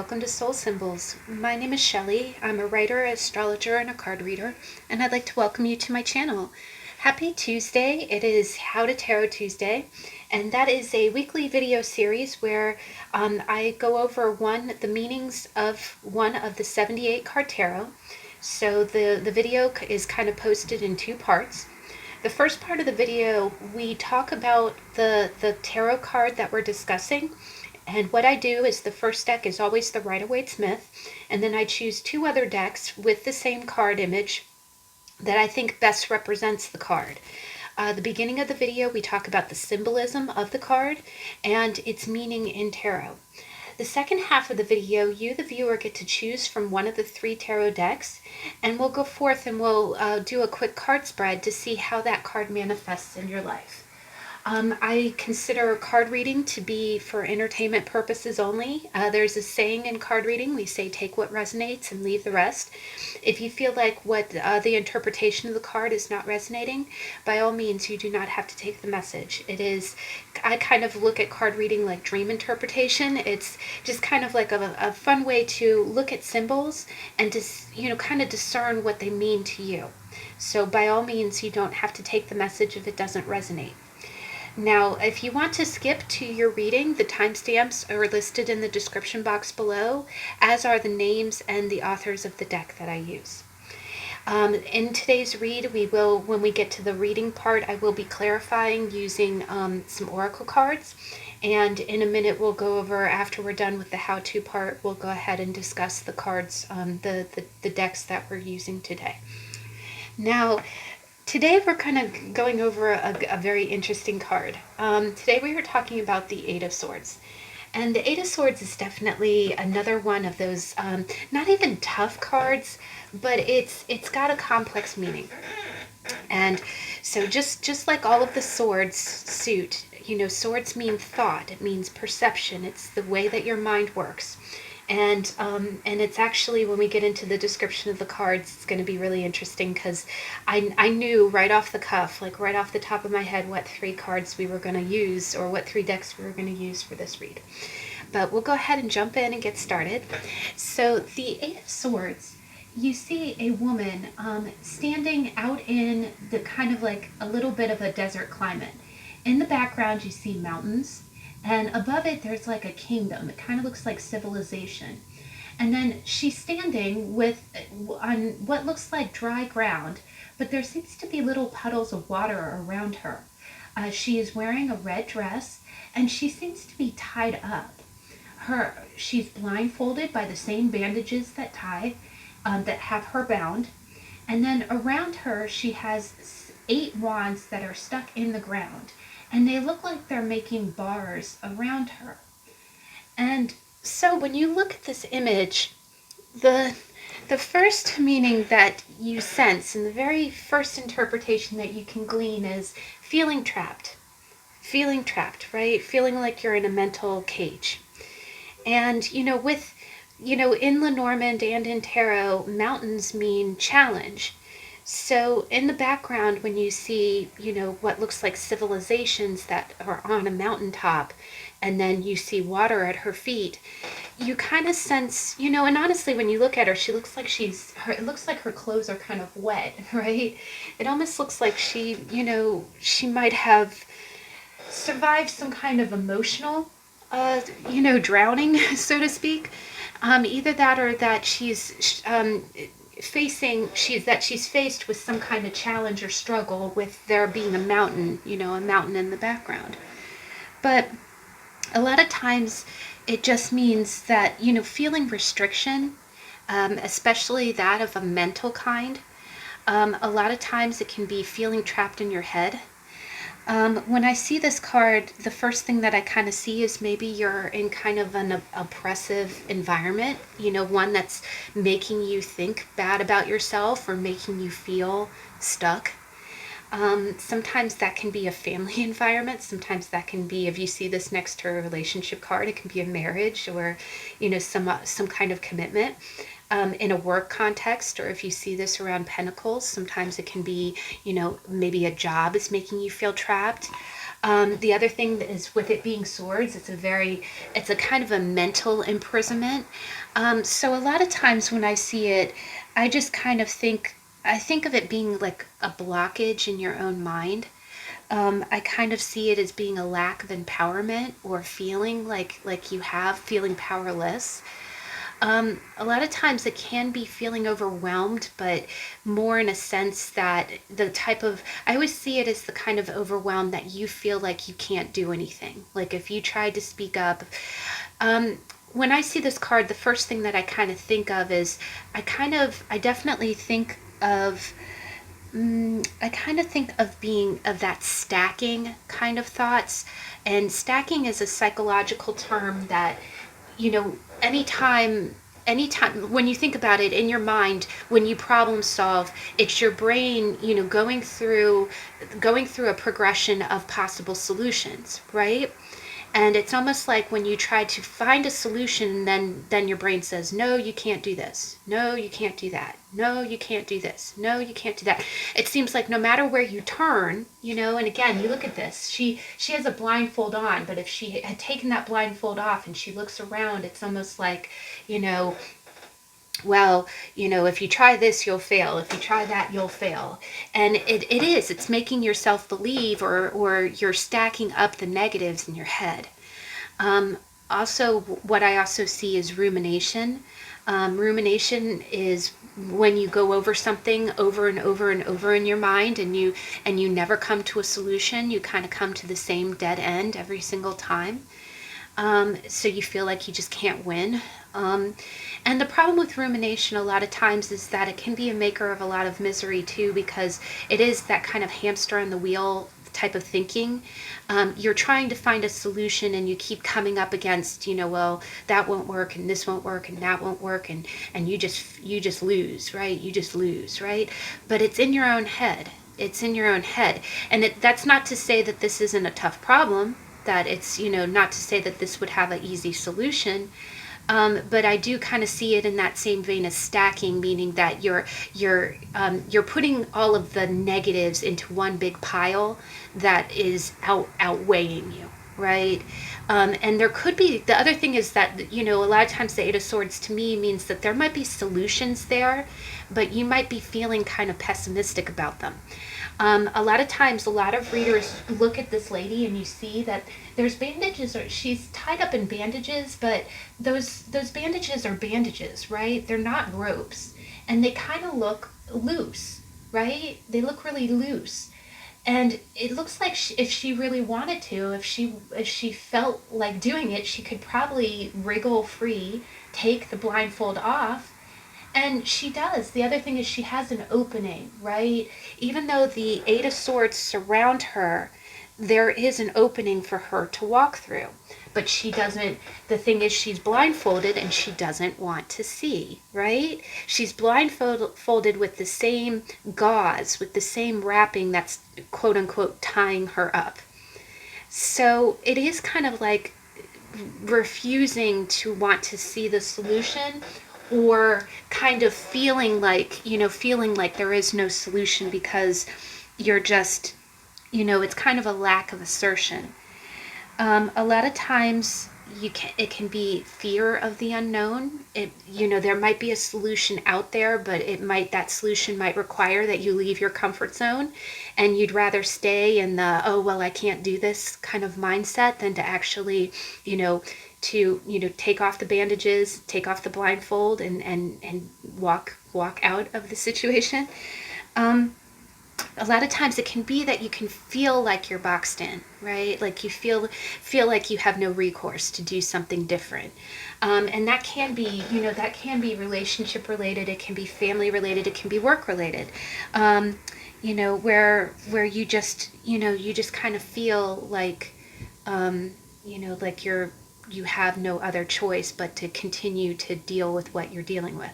welcome to Soul Symbols. My name is Shelley. I'm a writer, astrologer, and a card reader, and I'd like to welcome you to my channel. Happy Tuesday. It is How to Tarot Tuesday, and that is a weekly video series where I go over the meanings of one of the 78 card tarot. So the video is kind of posted in two parts. The first part of the video, we talk about the tarot card that we're discussing. And what I do is the first deck is always the Waite Smith, and then I choose two other decks with the same card image that I think best represents the card. The beginning of the video, we talk about the symbolism of the card and its meaning in tarot. The second half of the video, you, the viewer, get to choose from one of the three tarot decks, and we'll go forth and we'll do a quick card spread to see how that card manifests in your life. I consider card reading to be for entertainment purposes only. There's a saying in card reading, we say take what resonates and leave the rest. If you feel like what the interpretation of the card is not resonating, by all means you do not have to take the message. I kind of look at card reading like dream interpretation. It's just kind of like a fun way to look at symbols and to kind of discern what they mean to you. So by all means you don't have to take the message if it doesn't resonate. Now, if you want to skip to your reading, the timestamps are listed in the description box below, as are the names and the authors of the deck that I use. In today's read, when we get to the reading part, I will be clarifying using some oracle cards. And in a minute, we'll go over, after we're done with the how-to part, we'll go ahead and discuss the cards, the decks that we're using today. Now, today we're kind of going over a very interesting card. Today we were talking about the Eight of Swords. And the Eight of Swords is definitely another one of those, not even tough cards, but it's got a complex meaning. And so just like all of the swords suit, swords mean thought, it means perception, it's the way that your mind works. And it's actually, when we get into the description of the cards, it's going to be really interesting because I knew right off the cuff, like right off the top of my head, what three cards we were going to use, or what three decks we were going to use for this read. But we'll go ahead and jump in and get started. So the Eight of Swords, you see a woman standing out in the kind of like a little bit of a desert climate. In the background you see mountains. And above it, there's like a kingdom. It kind of looks like civilization. And then she's standing on what looks like dry ground, but there seems to be little puddles of water around her. She is wearing a red dress, and she seems to be tied up. She's blindfolded by the same bandages that have her bound. And then around her, she has 8 wands that are stuck in the ground. And they look like they're making bars around her. And so when you look at this image, the first meaning that you sense, and the very first interpretation that you can glean, is feeling trapped. Feeling trapped, right? Feeling like you're in a mental cage. And, in Lenormand and in tarot, mountains mean challenge. So in the background, when you see, what looks like civilizations that are on a mountaintop, and then you see water at her feet, you kind of sense, and honestly, when you look at her, she looks like it looks like her clothes are kind of wet, right? It almost looks like she might have survived some kind of emotional, drowning, so to speak. Either that or that she's faced with some kind of challenge or struggle with there being a mountain in the background. But a lot of times it just means that, feeling restriction, especially that of a mental kind, a lot of times it can be feeling trapped in your head. When I see this card, the first thing that I kind of see is maybe you're in kind of an oppressive environment, one that's making you think bad about yourself or making you feel stuck. Sometimes that can be a family environment. Sometimes that can be, if you see this next to a relationship card, it can be a marriage or, some kind of commitment. In a work context, or if you see this around pentacles, sometimes it can be, maybe a job is making you feel trapped. The other thing is with it being swords, it's a kind of a mental imprisonment. So a lot of times when I see it, I just kind of I think of it being like a blockage in your own mind. I kind of see it as being a lack of empowerment or feeling like you have feeling powerless. A lot of times it can be feeling overwhelmed, but more in a sense that I always see it as the kind of overwhelm that you feel like you can't do anything. Like if you tried to speak up, um, when I see this card, the first thing that I kind of think of is I definitely think of I kind of think of being of that stacking kind of thoughts. And stacking is a psychological term that, you know, anytime when you think about it in your mind, when you problem solve, it's your brain, going through a progression of possible solutions, right? And it's almost like when you try to find a solution, then your brain says, no, you can't do this, no, you can't do that, no, you can't do this, no, you can't do that. It seems like no matter where you turn, and again, you look at this, she has a blindfold on, but if she had taken that blindfold off and she looks around, it's almost like, you know well, if you try this, you'll fail. If you try that, you'll fail. And it's making yourself believe, or you're stacking up the negatives in your head. Um, Also, what I also see is rumination. Rumination is when you go over something over and over and over in your mind, and you never come to a solution. You kind of come to the same dead end every single time. So you feel like you just can't win. And the problem with rumination a lot of times is that it can be a maker of a lot of misery too, because it is that kind of hamster on the wheel type of thinking. You're trying to find a solution and you keep coming up against, well, that won't work and this won't work and that won't work, and you just lose, right? You just lose, right? But it's in your own head. It's in your own head. And that's not to say that this isn't a tough problem, that it's, not to say that this would have an easy solution. But I do kind of see it in that same vein as stacking, meaning that you're putting all of the negatives into one big pile that is outweighing you, right? And there could be the other thing is that, a lot of times the Eight of Swords to me means that there might be solutions there, but you might be feeling kind of pessimistic about them. A lot of times, a lot of readers look at this lady and you see that there's bandages, or she's tied up in bandages, but those bandages are bandages, right? They're not ropes, and they kind of look loose, right? They look really loose, and it looks like if she really wanted to, if she felt like doing it, she could probably wriggle free, take the blindfold off. And she does. The other thing is she has an opening, right? Even though the Eight of Swords surround her, there is an opening for her to walk through. But she doesn't, the thing is she's blindfolded and she doesn't want to see, right? She's blindfolded with the same gauze, with the same wrapping that's quote unquote tying her up. So it is kind of like refusing to want to see the solution, or kind of feeling like there is no solution because you're just, it's kind of a lack of assertion. A lot of times it can be fear of the unknown. There might be a solution out there, but that solution might require that you leave your comfort zone, and you'd rather stay in the, oh, well, I can't do this kind of mindset than to actually, take off the bandages, take off the blindfold, and walk out of the situation. A lot of times it can be that you can feel like you're boxed in, right? Like you feel like you have no recourse to do something different. And that can be, relationship related, it can be family related, it can be work related. Where you just, you just kind of feel like, like you have no other choice but to continue to deal with what you're dealing with.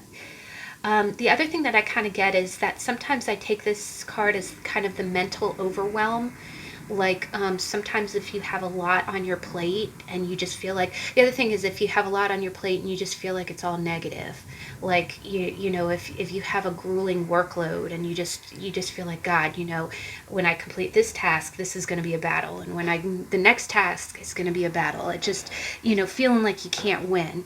The other thing that I kind of get is that sometimes I take this card as kind of the mental overwhelm. Like sometimes if you have a lot on your plate and you just feel like, the other thing is if you have a lot on your plate and you just feel like it's all negative, like you know, if you have a grueling workload and you just feel like, God, you know, when I complete this task, this is going to be a battle, and when I the next task is going to be a battle. It just, you know, feeling like you can't win.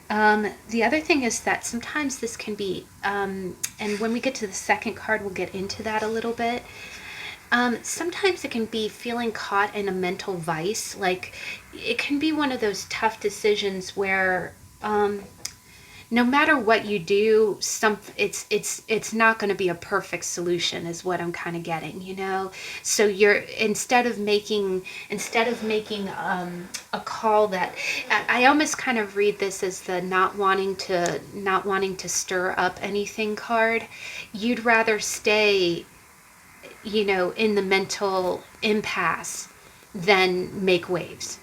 The other thing is that sometimes this can be, and when we get to the second card, we'll get into that a little bit. Sometimes it can be feeling caught in a mental vice. Like it can be one of those tough decisions where, no matter what you do, it's not going to be a perfect solution, is what I'm kind of getting, you know. So you're, instead of making a call that, I almost kind of read this as the not wanting to stir up anything card. You'd rather stay, you know, in the mental impasse than make waves.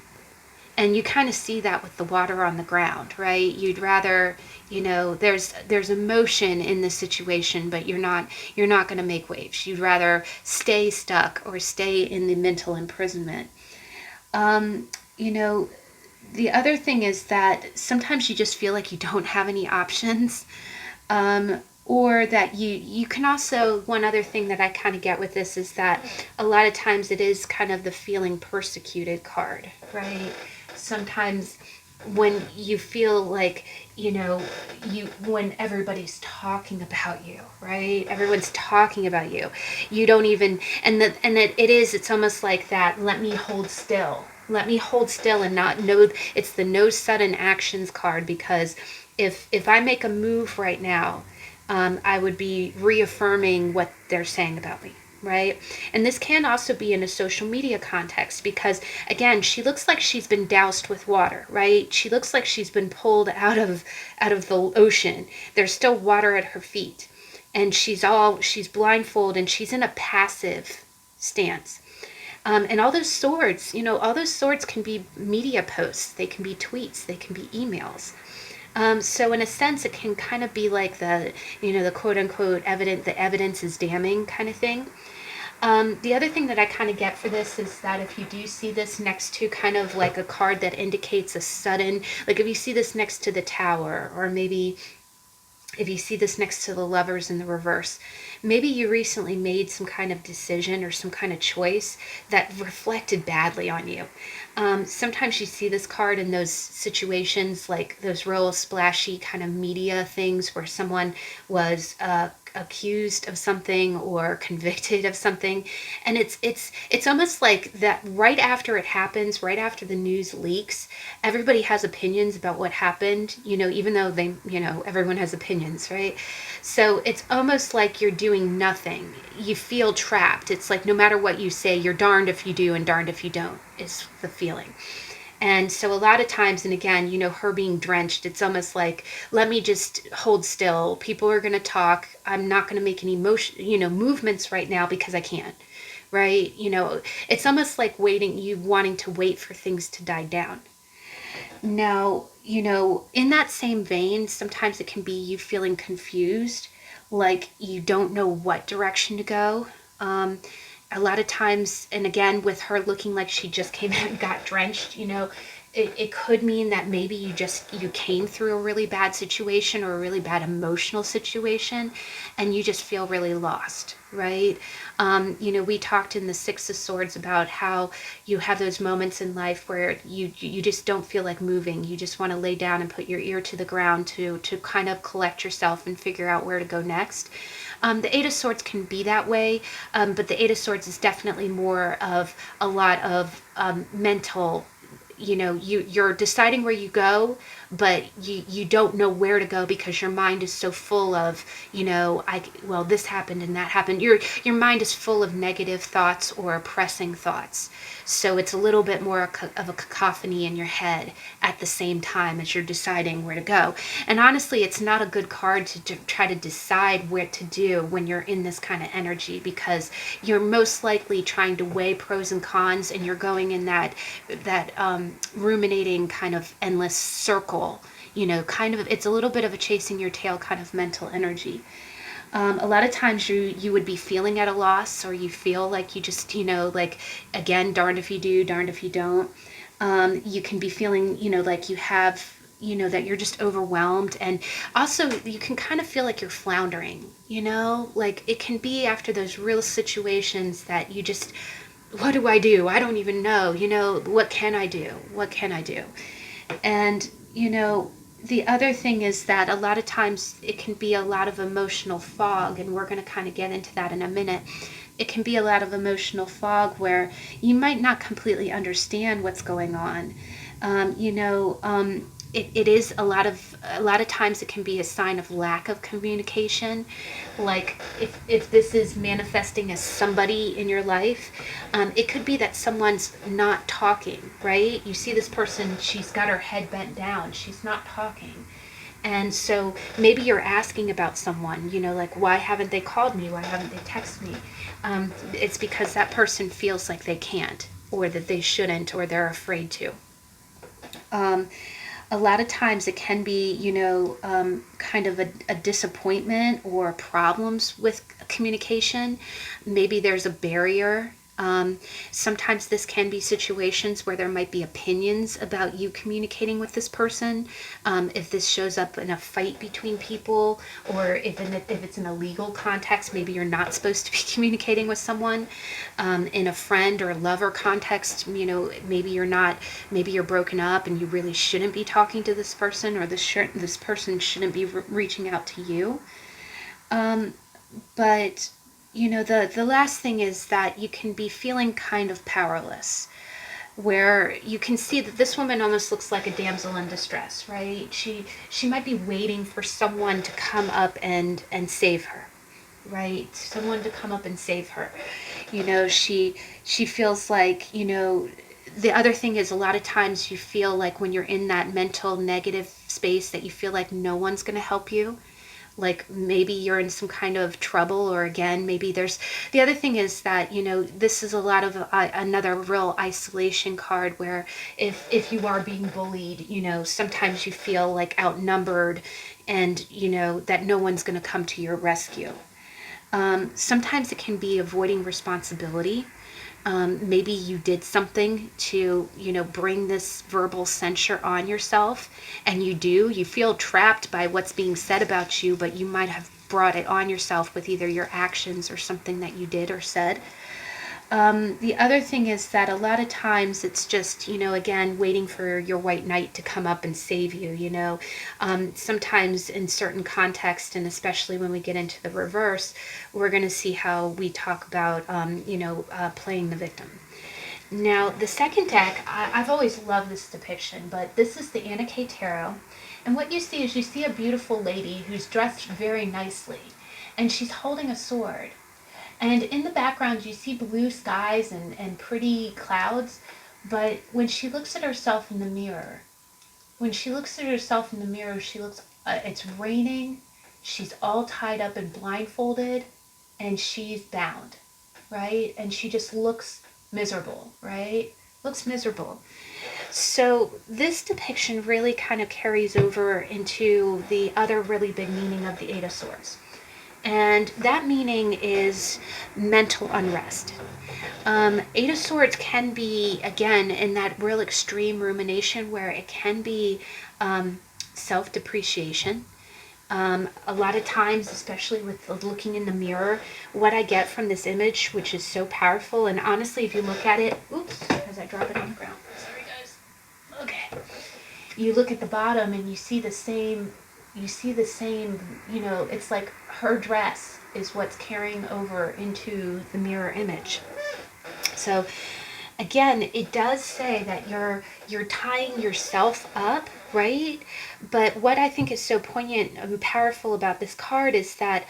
And you kind of see that with the water on the ground, right? You'd rather, you know, there's emotion in the situation, but you're not going to make waves. You'd rather stay stuck or stay in the mental imprisonment. You know, the other thing is that sometimes you just feel like you don't have any options. Or that you can also, one other thing that I kind of get with this is that a lot of times it is kind of the feeling persecuted card, right? Sometimes when you feel like, you know, when everybody's talking about you, right? Everyone's talking about you. You don't even, it's almost like that, let me hold still. Let me hold still and not know. It's the no sudden actions card, because if I make a move right now, I would be reaffirming what they're saying about me, right? And this can also be in a social media context, because again, she looks like she's been doused with water, right? She looks like she's been pulled out of the ocean. There's still water at her feet, and she's blindfolded and she's in a passive stance. And all those swords, you know, all those swords can be media posts, they can be tweets, they can be emails. So in a sense, it can kind of be like the, you know, the quote unquote the evidence is damning kind of thing. The other thing that I kind of get for this is that if you do see this next to kind of like a card that indicates a sudden, like if you see this next to the Tower, or maybe if you see this next to the Lovers in the reverse, maybe you recently made some kind of decision or some kind of choice that reflected badly on you. Sometimes you see this card in those situations, like those real splashy kind of media things where someone was accused of something or convicted of something, and it's almost like that right after it happens, right after the news leaks, everybody has opinions about what happened, you know, even though they, you know, everyone has opinions, right? So it's almost like you're doing nothing. You feel trapped. It's like no matter what you say, you're darned if you do and darned if you don't, is the feeling. And so a lot of times, and again, you know, her being drenched, it's almost like, let me just hold still. People are going to talk. I'm not going to make any motion, you know, movements right now because I can't, right? You know, it's almost like you wanting to wait for things to die down. Now, you know, in that same vein, sometimes it can be you feeling confused, like you don't know what direction to go. A lot of times, and again, with her looking like she just came out and got drenched, you know, it could mean that maybe you came through a really bad situation or a really bad emotional situation, and you just feel really lost, right? You know, we talked in the Six of Swords about how you have those moments in life where you just don't feel like moving. You just want to lay down and put your ear to the ground to kind of collect yourself and figure out where to go next. The Eight of Swords can be that way, but the Eight of Swords is definitely more of a lot of mental, you know, you're deciding where you go, but you don't know where to go because your mind is so full of, you know, well, this happened and that happened. Your mind is full of negative thoughts or oppressing thoughts. So it's a little bit more of a cacophony in your head at the same time as you're deciding where to go. And honestly, it's not a good card to try to decide what to do when you're in this kind of energy, because you're most likely trying to weigh pros and cons, and you're going in that ruminating kind of endless circle, you know, kind of, it's a little bit of a chasing your tail kind of mental energy. A lot of times you would be feeling at a loss, or you feel like you just, like, again, darned if you do, darned if you don't. You can be feeling, like you have, that you're just overwhelmed. And also you can kind of feel like you're floundering, like it can be after those real situations that you just, what do I do? I don't even know, what can I do? What can I do? And, the other thing is that a lot of times it can be a lot of emotional fog, and we're going to kind of get into that in a minute. It can be a lot of emotional fog where you might not completely understand what's going on. It is a lot of times it can be a sign of lack of communication. Like if this is manifesting as somebody in your life, it could be that someone's not talking, right? You see this person, she's got her head bent down, she's not talking. And so maybe you're asking about someone, like, why haven't they called me? Why haven't they texted me? It's because that person feels like they can't, or that they shouldn't, or they're afraid to. A lot of times it can be, kind of a disappointment or problems with communication. Maybe there's a barrier. Sometimes this can be situations where there might be opinions about you communicating with this person. If this shows up in a fight between people, or if it's in a legal context, maybe you're not supposed to be communicating with someone. In a friend or lover context, maybe you're broken up and you really shouldn't be talking to this person, or this person shouldn't be reaching out to you. But the last thing is that you can be feeling kind of powerless, where you can see that this woman almost looks like a damsel in distress, right? She might be waiting for someone to come up and save her, right? Someone to come up and save her. She feels like, the other thing is, a lot of times you feel like when you're in that mental negative space that you feel like no one's going to help you. Like maybe you're in some kind of trouble, or again, maybe there's, the other thing is that, this is a lot of another real isolation card, where if you are being bullied, sometimes you feel like outnumbered, and that no one's going to come to your rescue. Sometimes it can be avoiding responsibility. Maybe you did something to, bring this verbal censure on yourself, and you feel trapped by what's being said about you, but you might have brought it on yourself with either your actions or something that you did or said. The other thing is that a lot of times it's just, again, waiting for your white knight to come up and save you. Sometimes in certain contexts, and especially when we get into the reverse, we're going to see how we talk about, playing the victim. Now, the second deck, I've always loved this depiction, but this is the Anna Tarot. And what you see is, you see a beautiful lady who's dressed very nicely, and she's holding a sword. And in the background, you see blue skies and pretty clouds. But when she looks at herself in the mirror, she looks, it's raining, she's all tied up and blindfolded, and she's bound, right? And she just looks miserable, right? Looks miserable. So this depiction really kind of carries over into the other really big meaning of the Eight of Swords. And that meaning is mental unrest. Eight of Swords can be, again, in that real extreme rumination, where it can be self-depreciation. A lot of times, especially with looking in the mirror, what I get from this image, which is so powerful, and honestly, if you look at it, oops, as I drop it on the ground. Sorry, guys. Okay. You look at the bottom and you see the same, it's like her dress is what's carrying over into the mirror image. So again, it does say that you're tying yourself up, right? But what I think is so poignant and powerful about this card is that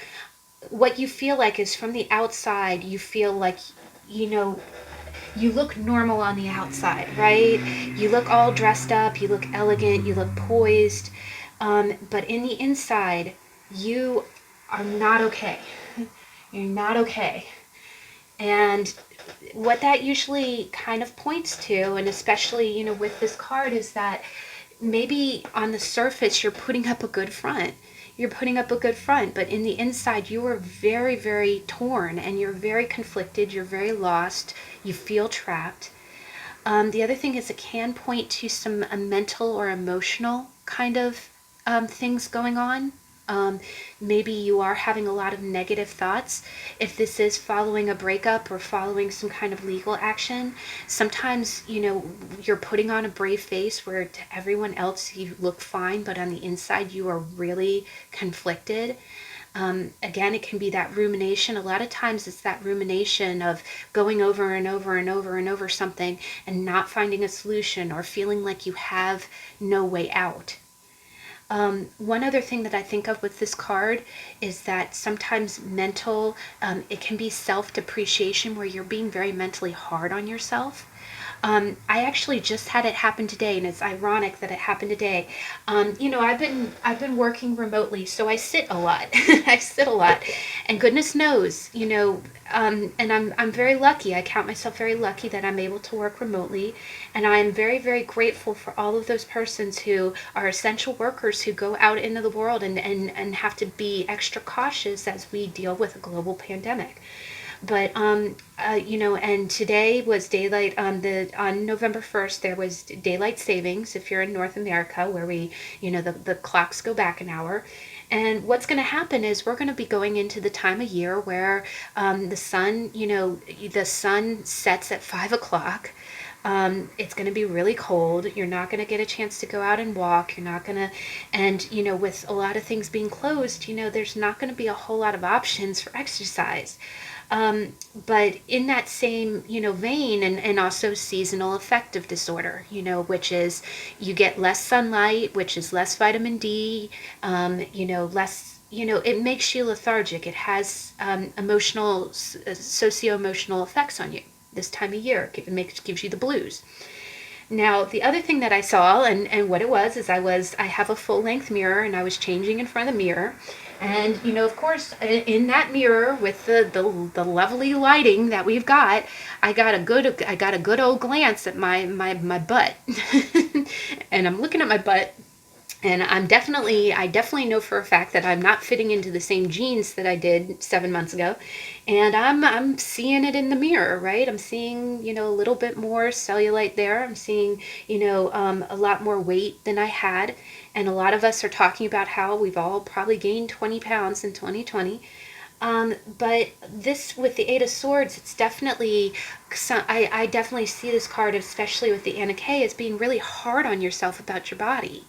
what you feel like is, from the outside, you feel like, you look normal on the outside, right? You look all dressed up, you look elegant, you look poised. But in the inside, you are not okay. You're not okay. And what that usually kind of points to, and especially, with this card, is that maybe on the surface you're putting up a good front. you're putting up a good front, but in the inside you are very, very torn, and you're very conflicted, you're very lost, you feel trapped. The other thing is it can point to some mental or emotional kind of things going on. Maybe you are having a lot of negative thoughts. If this is following a breakup or following some kind of legal action, sometimes, you're putting on a brave face where to everyone else you look fine, but on the inside you are really conflicted. Again, it can be that rumination. A lot of times it's that rumination of going over and over and over and over something and not finding a solution, or feeling like you have no way out. One other thing that I think of with this card is that sometimes it can be self-depreciation, where you're being very mentally hard on yourself. I actually just had it happen today, and it's ironic that it happened today. I've been working remotely, so I sit a lot. I sit a lot, and goodness knows, and I'm very lucky. I count myself very lucky that I'm able to work remotely, and I am very, very grateful for all of those persons who are essential workers who go out into the world and have to be extra cautious as we deal with a global pandemic. But and today was daylight. On November 1st, there was daylight savings. If you're in North America, where the clocks go back an hour. And what's going to happen is we're going to be going into the time of year where the sun sets at 5 o'clock. It's going to be really cold. You're not going to get a chance to go out and walk. You're not going to, and with a lot of things being closed, there's not going to be a whole lot of options for exercise. But in that same, vein, and also seasonal affective disorder, which is you get less sunlight, which is less vitamin D, less, it makes you lethargic. It has socio-emotional effects on you this time of year. It gives you the blues. Now, the other thing that I saw, and what it was, is I have a full-length mirror, and I was changing in front of the mirror. And, of course, in that mirror with the lovely lighting that we've got, I got a good old glance at my butt. And I'm looking at my butt, and I definitely know for a fact that I'm not fitting into the same jeans that I did 7 months ago. And I'm seeing it in the mirror, right? I'm seeing, a little bit more cellulite there. I'm seeing, a lot more weight than I had. And a lot of us are talking about how we've all probably gained 20 pounds in 2020. But this, with the Eight of Swords, it's definitely, I definitely see this card, especially with the Anna K, as being really hard on yourself about your body.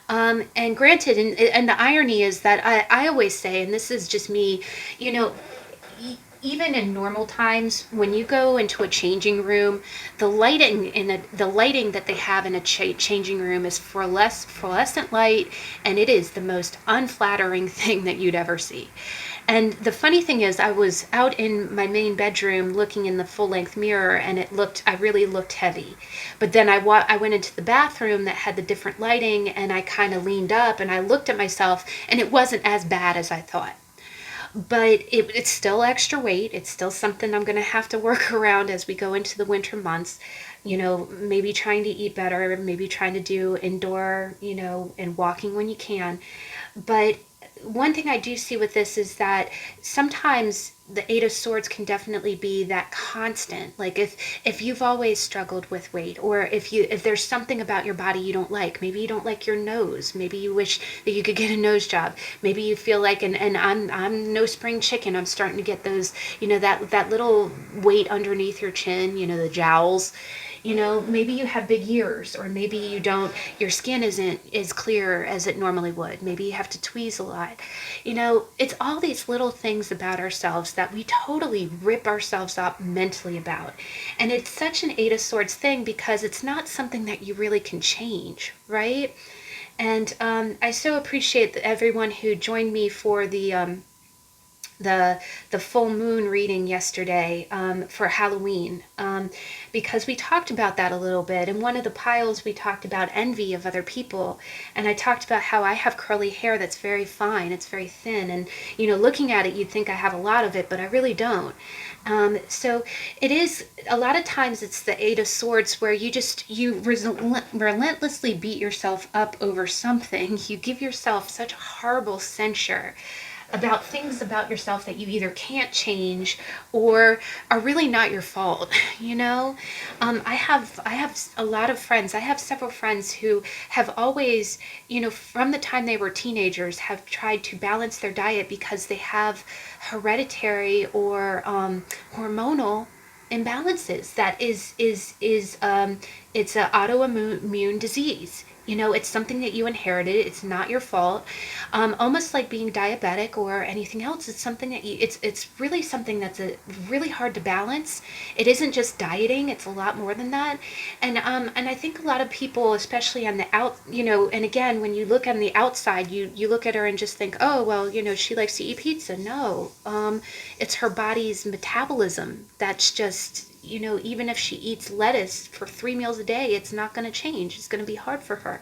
And granted, and the irony is that I always say, and this is just me, even in normal times, when you go into a changing room, the lighting that they have in a changing room is fluorescent light, and it is the most unflattering thing that you'd ever see. And the funny thing is, I was out in my main bedroom looking in the full-length mirror, and I really looked heavy. But then I went into the bathroom that had the different lighting, and I kind of leaned up, and I looked at myself, and it wasn't as bad as I thought. But it's still extra weight. It's still something I'm going to have to work around as we go into the winter months. Maybe trying to eat better, maybe trying to do indoor, and walking when you can. But one thing I do see with this is that sometimes the Eight of Swords can definitely be that constant. Like if you've always struggled with weight, or if there's something about your body you don't like, maybe you don't like your nose, maybe you wish that you could get a nose job, maybe you feel like, and I'm no spring chicken, I'm starting to get those, that little weight underneath your chin, the jowls. Maybe you have big ears, or maybe you don't, your skin isn't as clear as it normally would. Maybe you have to tweeze a lot. It's all these little things about ourselves that we totally rip ourselves up mentally about. And it's such an Eight of Swords thing, because it's not something that you really can change, right? And I so appreciate everyone who joined me for the full moon reading yesterday for Halloween, because we talked about that a little bit. In one of the piles, we talked about envy of other people, and I talked about how I have curly hair that's very fine, it's very thin, and looking at it, you'd think I have a lot of it, but I really don't. So it is a lot of times it's the Eight of Swords where you relentlessly beat yourself up over something. You give yourself such horrible censure about things about yourself that you either can't change or are really not your fault. You know, I have a lot of friends. I have several friends who have always, from the time they were teenagers, have tried to balance their diet because they have hereditary or hormonal imbalances. That is it's an autoimmune disease. It's something that you inherited. It's not your fault. Almost like being diabetic or anything else. It's something that it's really something that's really hard to balance. It isn't just dieting. It's a lot more than that. And I think a lot of people, especially on the and again, when you look on the outside, you look at her and just think, oh, well, she likes to eat pizza. No, it's her body's metabolism. That's just, even if she eats lettuce for 3 meals a day, it's not going to change. It's going to be hard for her.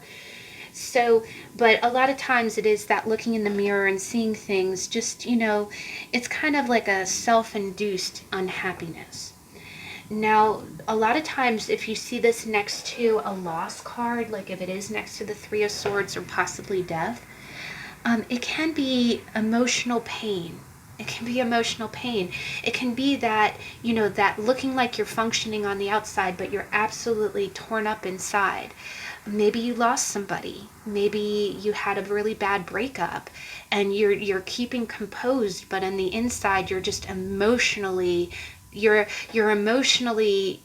So, but a lot of times it is that looking in the mirror and seeing things, just, it's kind of like a self-induced unhappiness. Now, a lot of times if you see this next to a loss card, like if it is next to the Three of Swords or possibly death, it can be emotional pain. It can be emotional pain. It can be that, that looking like you're functioning on the outside, but you're absolutely torn up inside. Maybe you lost somebody. Maybe you had a really bad breakup and you're keeping composed, but on the inside you're just emotionally you're emotionally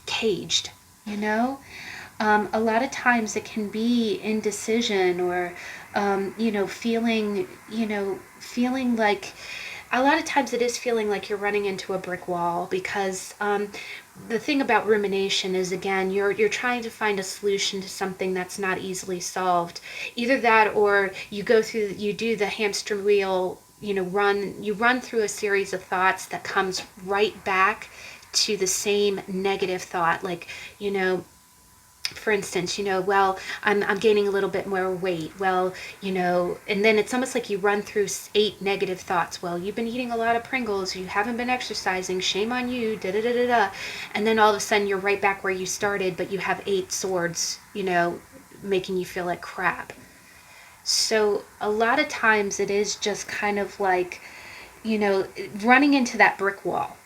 caged, a lot of times it can be indecision or feeling like a lot of times it is feeling like you're running into a brick wall because the thing about rumination is, again, you're trying to find a solution to something that's not easily solved. Either that or you do the hamster wheel, you run through a series of thoughts that comes right back to the same negative thought, like, for instance, well, I'm gaining a little bit more weight. Well, and then it's almost like you run through 8 negative thoughts. Well, you've been eating a lot of Pringles. You haven't been exercising. Shame on you. Da da da da da. And then all of a sudden you're right back where you started, but you have 8 swords, making you feel like crap. So a lot of times it is just kind of like, running into that brick wall.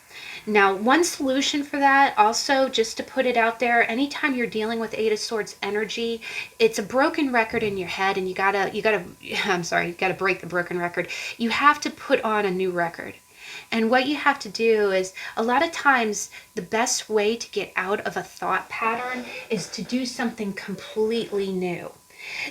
Now, one solution for that, also, just to put it out there, anytime you're dealing with Eight of Swords energy, it's a broken record in your head, and you gotta, you gotta break the broken record. You have to put on a new record. And what you have to do is, a lot of times, the best way to get out of a thought pattern is to do something completely new.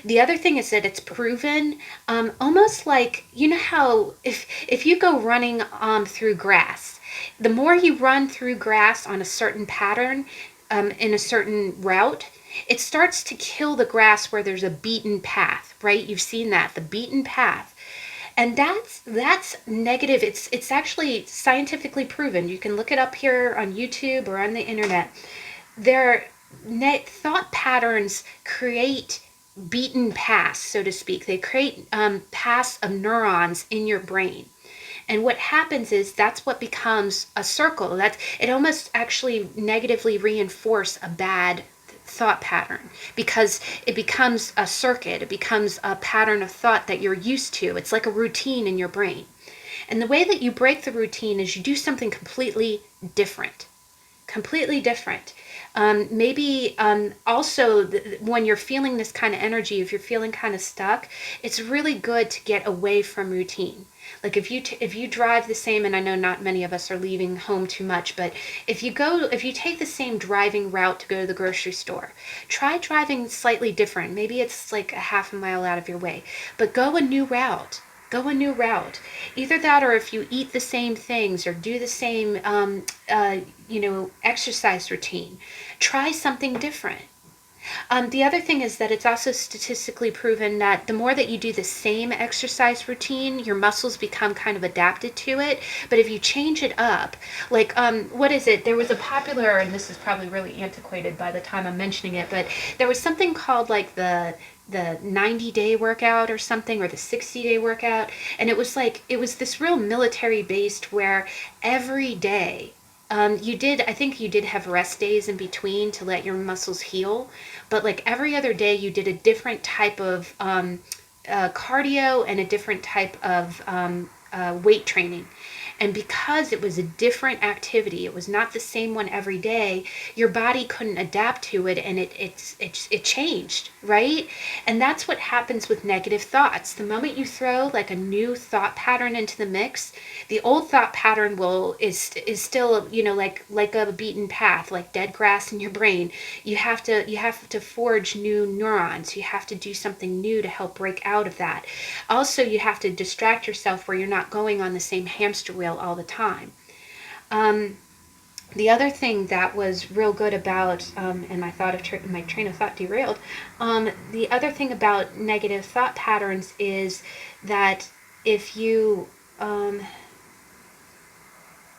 The other thing is that it's proven, almost like, how if you go running through grass, the more you run through grass on a certain pattern, in a certain route, it starts to kill the grass where there's a beaten path, right? You've seen that, the beaten path. And that's negative. It's actually scientifically proven. You can look it up here on YouTube or on the internet. Thought patterns create beaten paths, so to speak. They create paths of neurons in your brain. And what happens is that's what becomes a circle. It almost actually negatively reinforce a bad thought pattern because it becomes a circuit. It becomes a pattern of thought that you're used to. It's like a routine in your brain. And the way that you break the routine is you do something completely different. Completely different. Maybe also when you're feeling this kind of energy, if you're feeling kind of stuck, it's really good to get away from routine. Like if you drive the same, and I know not many of us are leaving home too much, but if you take the same driving route to go to the grocery store, try driving slightly different. Maybe it's like a half a mile out of your way, but go a new route. Go a new route. Either that, or if you eat the same things or do the same, exercise routine, try something different. The other thing is that it's also statistically proven that the more that you do the same exercise routine, your muscles become kind of adapted to it. But if you change it up, like, what is it? There was a popular, and this is probably really antiquated by the time I'm mentioning it, but there was something called like the the 90-day workout or something, or the 60-day workout. And it was like, it was this real military based where every day, I think you did have rest days in between to let your muscles heal, but like every other day you did a different type of cardio and a different type of weight training. And because it was a different activity, it was not the same one every day, your body couldn't adapt to it, and it changed, right? And that's what happens with negative thoughts. The moment you throw like a new thought pattern into the mix, the old thought pattern is still, like a beaten path, like dead grass in your brain. You have to forge new neurons. You have to do something new to help break out of that. Also, you have to distract yourself where you're not going on the same hamster wheel all the time. The other thing that was real good about, and my train of thought derailed. The other thing about negative thought patterns is that if you,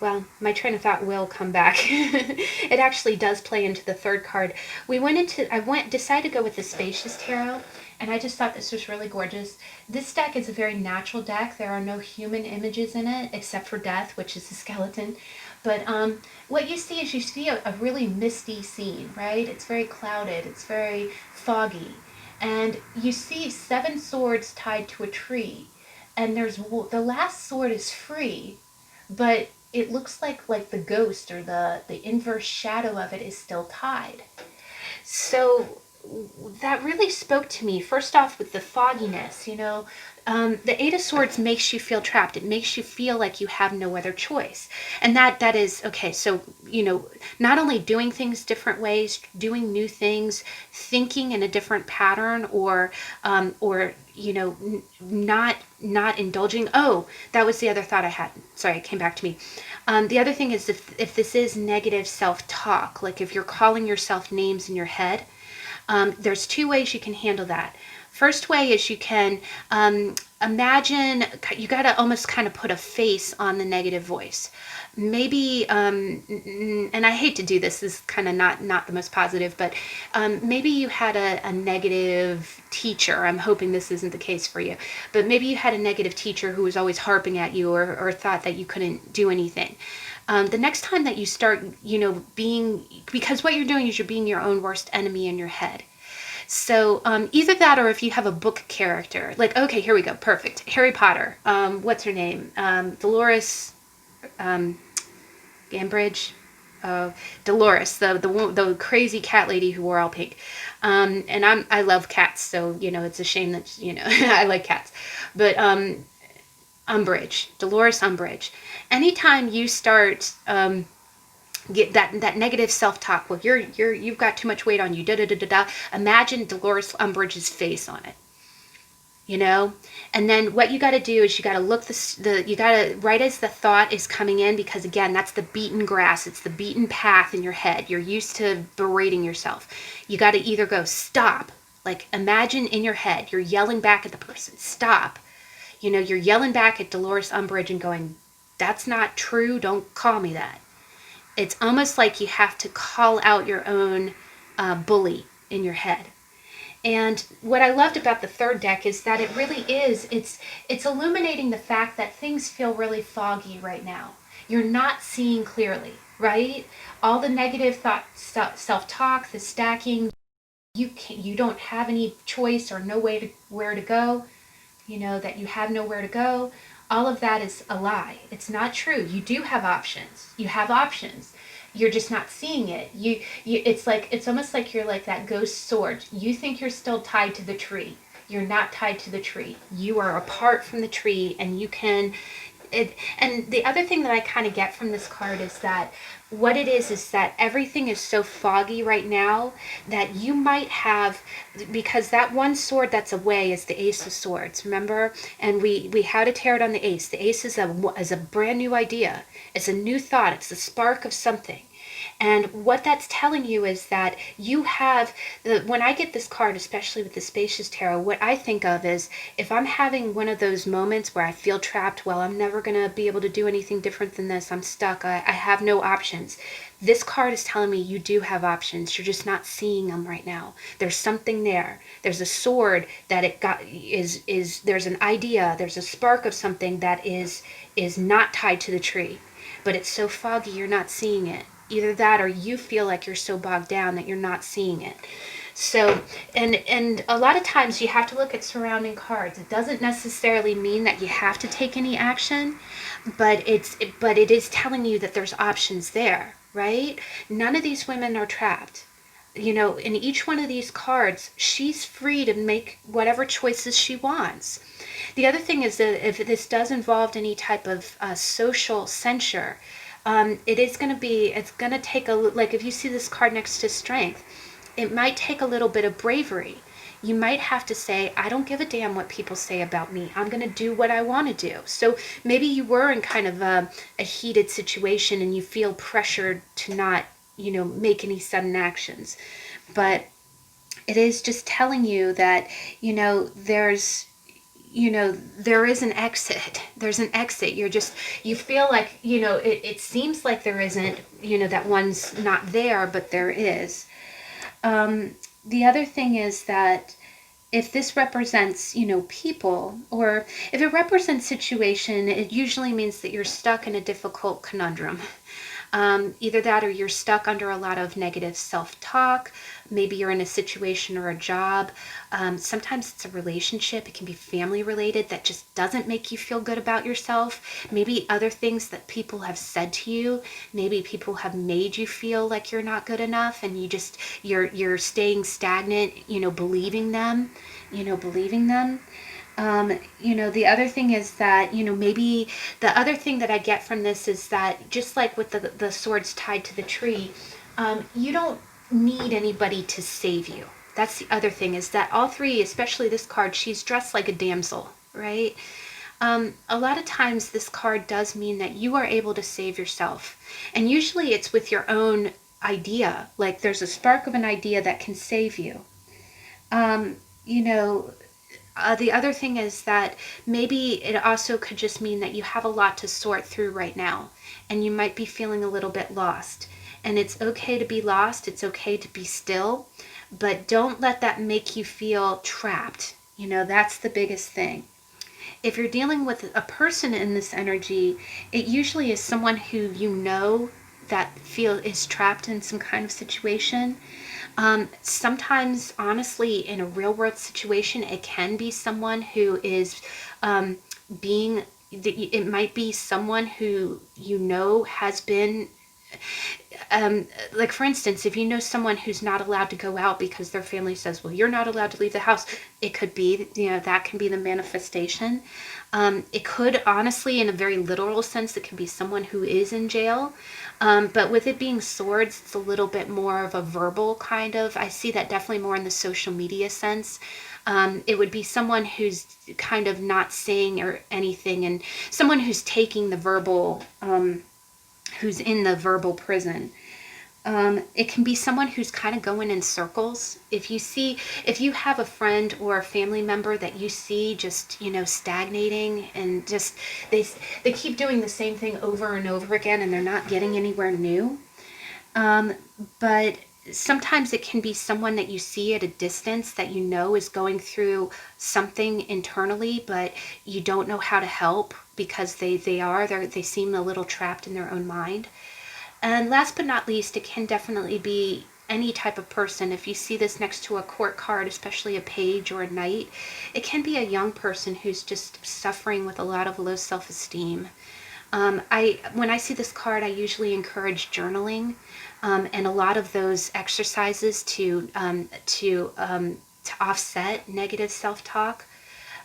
well, my train of thought will come back. It actually does play into the third card. Decided to go with the Spacious Tarot, and I just thought this was really gorgeous. This deck is a very natural deck. There are no human images in it except for death, which is a skeleton. But what you see is a really misty scene, right? It's very clouded. It's very foggy. And you see 7 swords tied to a tree. And the last sword is free, but it looks like the ghost or the inverse shadow of it is still tied. So that really spoke to me, first off with the fogginess. The Eight of Swords makes you feel trapped. It makes you feel like you have no other choice. And that is, okay, so, not only doing things different ways, doing new things, thinking in a different pattern, or not indulging. Oh, that was the other thought I had. Sorry, it came back to me. The other thing is, if this is negative self-talk, like if you're calling yourself names in your head, there's 2 ways you can handle that. First way is you can imagine, you got to almost kind of put a face on the negative voice. Maybe, and I hate to do this is kind of not the most positive, but maybe you had a negative teacher. I'm hoping this isn't the case for you, but maybe you had a negative teacher who was always harping at you, or thought that you couldn't do anything. The next time that you start, because what you're doing is you're being your own worst enemy in your head. So either that, or if you have a book character, like, okay, here we go, perfect. Harry Potter, what's her name? Dolores Gambridge? Dolores, the crazy cat lady who wore all pink. And I love cats, so, it's a shame that, I like cats. But Dolores Umbridge. Anytime you start get that negative self-talk, well, you've got too much weight on you, imagine Dolores Umbridge's face on it, and then what you got to do is you got to look you got to, right as the thought is coming in, because again, that's the beaten grass, it's the beaten path in your head, you're used to berating yourself. You got to either go stop, like imagine in your head you're yelling back at the person, stop, you're yelling back at Dolores Umbridge and going, that's not true, don't call me that. It's almost like you have to call out your own bully in your head. And what I loved about the third deck is that it really is, it's illuminating the fact that things feel really foggy right now. You're not seeing clearly, right? All the negative self-talk, the stacking, you don't have any choice or no way to where to go, that you have nowhere to go. All of that is a lie. It's not true. You do have options. You have options. You're just not seeing it. It's almost like you're like that ghost sword. You think you're still tied to the tree. You're not tied to the tree. You are apart from the tree, and you can. And the other thing that I kind of get from this card is that what it is that everything is so foggy right now that you might have, because that one sword that's away is the Ace of Swords, remember? And we had a tarot on the Ace. The Ace is a brand new idea. It's a new thought. It's the spark of something. And what that's telling you is that you have when I get this card, especially with the Spacious Tarot, what I think of is if I'm having one of those moments where I feel trapped, well, I'm never going to be able to do anything different than this. I'm stuck. I have no options. This card is telling me you do have options. You're just not seeing them right now. There's something there. There's a sword that it got is there's an idea, there's a spark of something that is not tied to the tree. But it's so foggy you're not seeing it. Either that or you feel like you're so bogged down that you're not seeing it. So, and a lot of times you have to look at surrounding cards. It doesn't necessarily mean that you have to take any action, but it is telling you that there's options there, right? None of these women are trapped. In each one of these cards, she's free to make whatever choices she wants. The other thing is that if this does involve any type of social censure, it's going to take like if you see this card next to strength, it might take a little bit of bravery. You might have to say, I don't give a damn what people say about me. I'm going to do what I want to do. So maybe you were in kind of a heated situation and you feel pressured to not, make any sudden actions. But it is just telling you that, there is an exit. There's an exit. You feel like, it seems like there isn't, that one's not there, but there is. The other thing is that if this represents, people, or if it represents situation, it usually means that you're stuck in a difficult conundrum. Either that or you're stuck under a lot of negative self-talk. Maybe you're in a situation or a job. Sometimes it's a relationship. It can be family related that just doesn't make you feel good about yourself. Maybe other things that people have said to you. Maybe people have made you feel like you're not good enough and you're staying stagnant, believing them. The other thing is that, maybe the other thing that I get from this is that just like with the swords tied to the tree, you don't need anybody to save you. That's the other thing is that all three, especially this card, she's dressed like a damsel, right? A lot of times this card does mean that you are able to save yourself. And usually it's with your own idea. Like there's a spark of an idea that can save you. The other thing is that maybe it also could just mean that you have a lot to sort through right now and you might be feeling a little bit lost. And it's okay to be lost. It's okay to be still, but don't let that make you feel trapped. That's the biggest thing. If you're dealing with a person in this energy, it usually is someone who that is trapped in some kind of situation. Sometimes, honestly, in a real world situation, it can be someone who is it might be someone who has been, like for instance, if you know someone who's not allowed to go out because their family says, well, you're not allowed to leave the house, it could be, that can be the manifestation. It could, honestly, in a very literal sense, it could be someone who is in jail. But with it being swords, it's a little bit more of a verbal kind of, I see that definitely more in the social media sense. It would be someone who's kind of not saying or anything, and someone who's taking the verbal, who's in the verbal prison. It can be someone who's kind of going in circles. If you have a friend or a family member that you see just, stagnating and just, they keep doing the same thing over and over again and they're not getting anywhere new. But sometimes it can be someone that you see at a distance that is going through something internally, but you don't know how to help because they seem a little trapped in their own mind. And last but not least, it can definitely be any type of person. If you see this next to a court card, especially a page or a knight, it can be a young person who's just suffering with a lot of low self-esteem. When I see this card, I usually encourage journaling and a lot of those exercises to offset negative self-talk.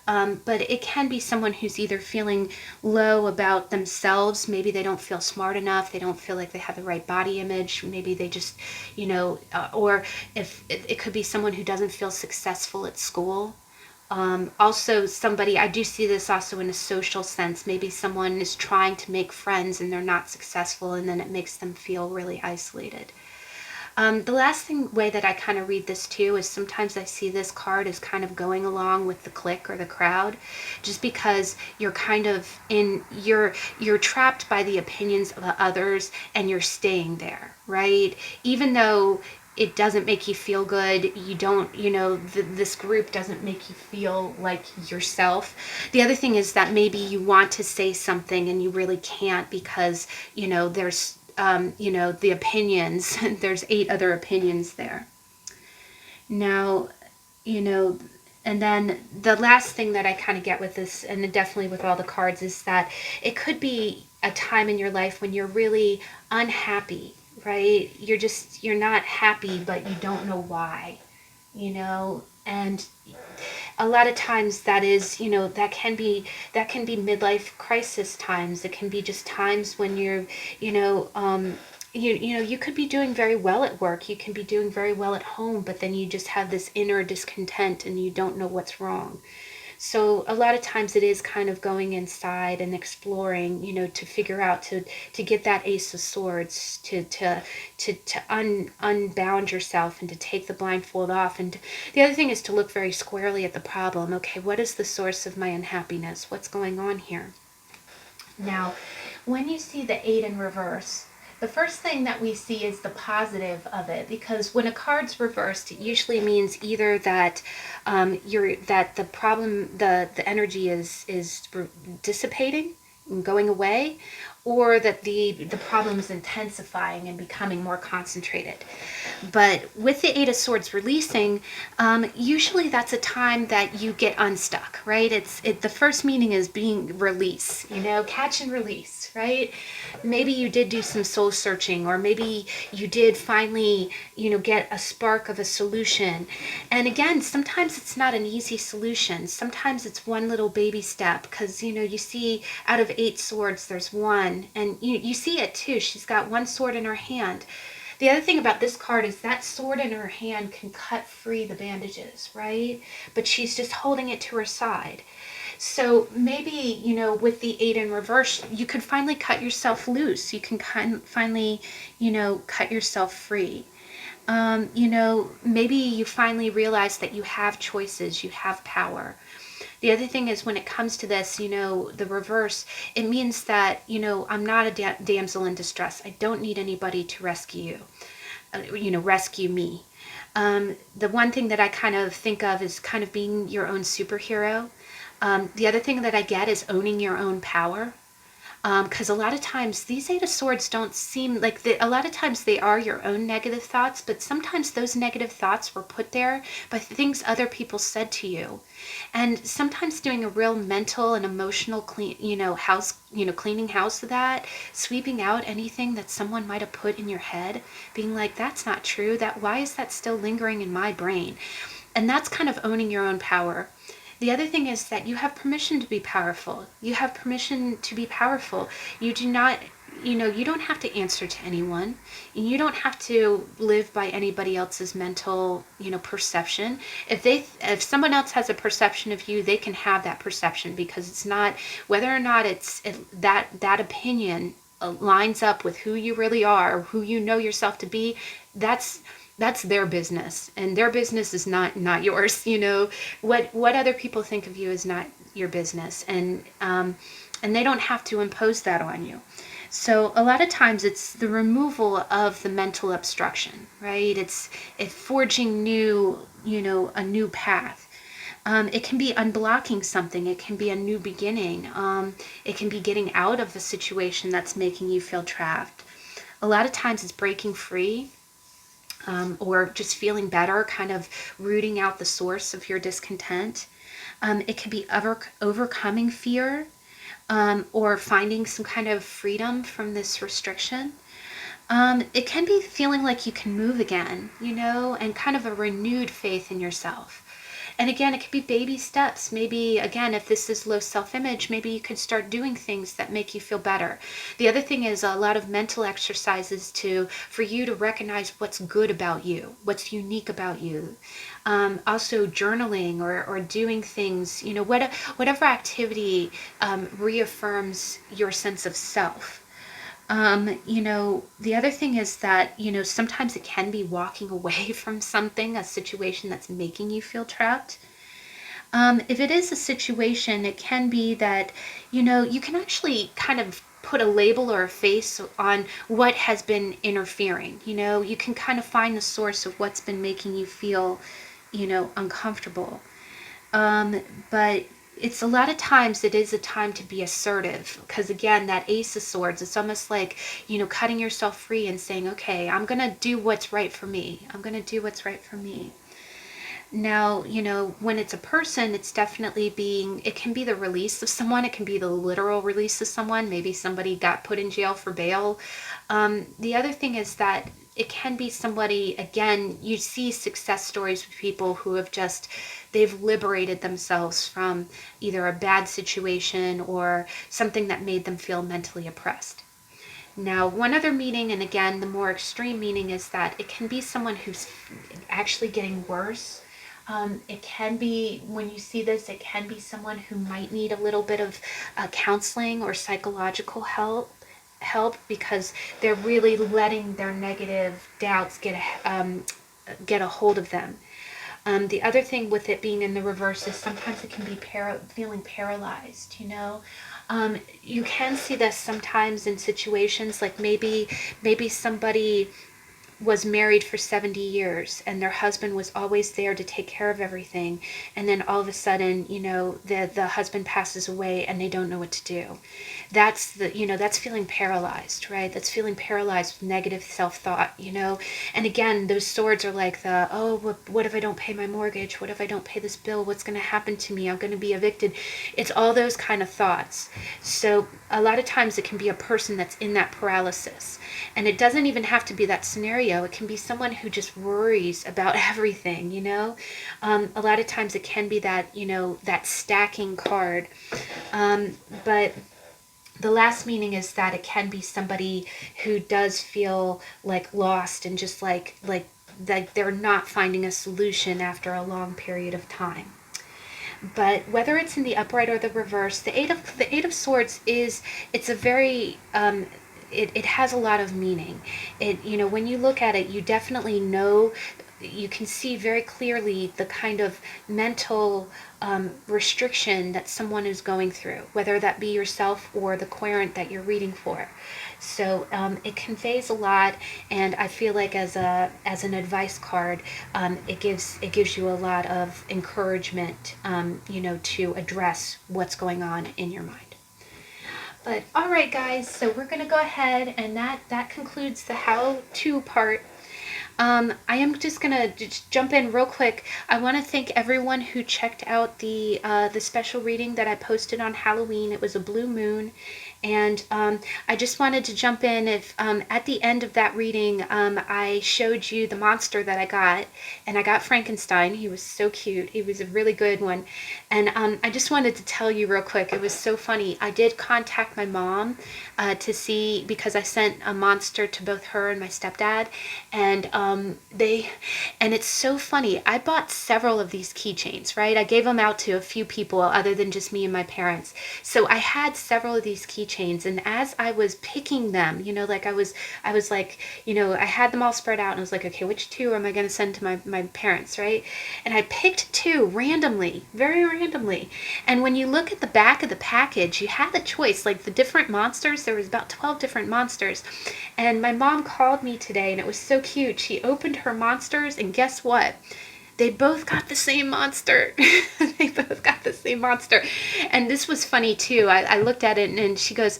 But it can be someone who's either feeling low about themselves. Maybe they don't feel smart enough. They don't feel like they have the right body image. Maybe they just, or if it could be someone who doesn't feel successful at school. Also, somebody, I do see this also in a social sense. Maybe someone is trying to make friends and they're not successful, and then it makes them feel really isolated. The last way that I kind of read this too is sometimes I see this card as kind of going along with the clique or the crowd, just because you're kind of you're trapped by the opinions of others and you're staying there, right? Even though it doesn't make you feel good, you don't, this group doesn't make you feel like yourself. The other thing is that maybe you want to say something and you really can't because there's the opinions. There's 8 other opinions there. Now, and then the last thing that I kind of get with this, and definitely with all the cards, is that it could be a time in your life when you're really unhappy, right? You're not happy, but you don't know why, and a lot of times that is, that can be midlife crisis times. It can be just times when you're, you could be doing very well at work. You can be doing very well at home, but then you just have this inner discontent and you don't know what's wrong. So a lot of times it is kind of going inside and exploring, to figure out, to get that Ace of Swords, to unbound yourself and to take the blindfold off. And the other thing is to look very squarely at the problem. Okay, what is the source of my unhappiness? What's going on here? Now, when you see the 8 in reverse, the first thing that we see is the positive of it, because when a card's reversed, it usually means either that that the problem, the energy is dissipating and going away, or that the problem is intensifying and becoming more concentrated. But with the 8 of Swords releasing, usually that's a time that you get unstuck, right? The first meaning is being release, catch and release, right? Maybe you did do some soul searching, or maybe you did finally, get a spark of a solution. And again, sometimes it's not an easy solution. Sometimes it's one little baby step, because, you see out of 8 swords, there's one, and you see it too. She's got one sword in her hand. The other thing about this card is that sword in her hand can cut free the bandages, right? But she's just holding it to her side. So maybe, with the 8 in reverse, you could finally cut yourself loose. You can finally, cut yourself free. Maybe you finally realize that you have choices, you have power. The other thing is, when it comes to this, the reverse, it means that, I'm not a damsel in distress. I don't need anybody to rescue you, rescue me. The one thing that I kind of think of is kind of being your own superhero. The other thing that I get is owning your own power. Because a lot of times these 8 of Swords don't seem like, a lot of times they are your own negative thoughts, but sometimes those negative thoughts were put there by things other people said to you. And sometimes doing a real mental and emotional cleaning house of that, sweeping out anything that someone might have put in your head, being like, that's not true, why is that still lingering in my brain? And that's kind of owning your own power. The other thing is that you have permission to be powerful. You have permission to be powerful. You do not, you don't have to answer to anyone. You don't have to live by anybody else's mental, perception. If someone else has a perception of you, they can have that perception, because it's not, whether or not that opinion lines up with who you really are, or who you know yourself to be, that's their business, and their business is not yours. What other people think of you is not your business, and they don't have to impose that on you. So a lot of times it's the removal of the mental obstruction, right? It's forging a new path. It can be unblocking something. It can be a new beginning. It can be getting out of the situation that's making you feel trapped. A lot of times it's breaking free. Or just feeling better, kind of rooting out the source of your discontent. It could be overcoming fear, or finding some kind of freedom from this restriction. It can be feeling like you can move again, and kind of a renewed faith in yourself. And again, it could be baby steps. Maybe, again, if this is low self-image, maybe you could start doing things that make you feel better. The other thing is a lot of mental exercises for you to recognize what's good about you, what's unique about you. Also journaling or doing things, whatever activity reaffirms your sense of self. The other thing is that, sometimes it can be walking away from something, a situation that's making you feel trapped. If it is a situation, it can be that, you can actually kind of put a label or a face on what has been interfering. You can kind of find the source of what's been making you feel, uncomfortable. But it's a lot of times it is a time to be assertive, because again, that Ace of Swords, it's almost like, cutting yourself free and saying, okay, I'm going to do what's right for me. I'm going to do what's right for me. Now, when it's a person, it's definitely it can be the release of someone. It can be the literal release of someone. Maybe somebody got put in jail for bail. The other thing is that it can be somebody, again, you see success stories with people who have they've liberated themselves from either a bad situation or something that made them feel mentally oppressed. Now, one other meaning, and again, the more extreme meaning, is that it can be someone who's actually getting worse. It can be, when you see this, it can be someone who might need a little bit of counseling or psychological help because they're really letting their negative doubts get a hold of them. The other thing with it being in the reverse is sometimes it can be feeling paralyzed, you can see this sometimes in situations like maybe somebody was married for 70 years and their husband was always there to take care of everything, and then all of a sudden, the husband passes away and they don't know what to do. That's that's feeling paralyzed, right? That's feeling paralyzed with negative self-thought, and again, those swords are like what if I don't pay my mortgage? What if I don't pay this bill? What's going to happen to me? I'm going to be evicted. It's all those kind of thoughts. So a lot of times it can be a person that's in that paralysis, and it doesn't even have to be that scenario. It can be someone who just worries about everything, a lot of times it can be that, that stacking card. But the last meaning is that it can be somebody who does feel like lost and just like they're not finding a solution after a long period of time. But whether it's in the upright or the reverse, the Eight of Swords it's a very it has a lot of meaning. When you look at it, you definitely know, you can see very clearly the kind of mental restriction that someone is going through, whether that be yourself or the querent that you're reading for. So it conveys a lot, and I feel like as an advice card, it gives you a lot of encouragement, to address what's going on in your mind. But all right, guys, so we're going to go ahead, and that concludes the how-to part. I am just going to jump in real quick. I want to thank everyone who checked out the special reading that I posted on Halloween. It was a blue moon. And I just wanted to jump in if at the end of that reading, I showed you the monster that I got, and I got Frankenstein. He was so cute. He was a really good one. And I just wanted to tell you real quick, it was so funny. I did contact my mom to see, because I sent a monster to both her and my stepdad, and it's so funny. I bought several of these keychains, right? I gave them out to a few people other than just me and my parents. So I had several of these keychains, and as I was picking them, I was like, I had them all spread out, and I was like, okay, which two am I going to send to my parents, right? And I picked two randomly, very randomly. And when you look at the back of the package, you had the choice, like the different monsters. There was about 12 different monsters. And my mom called me today, and it was so cute. She opened her monsters, and guess what? They both got the same monster. They both got the same monster. And this was funny too. I looked at it, and she goes,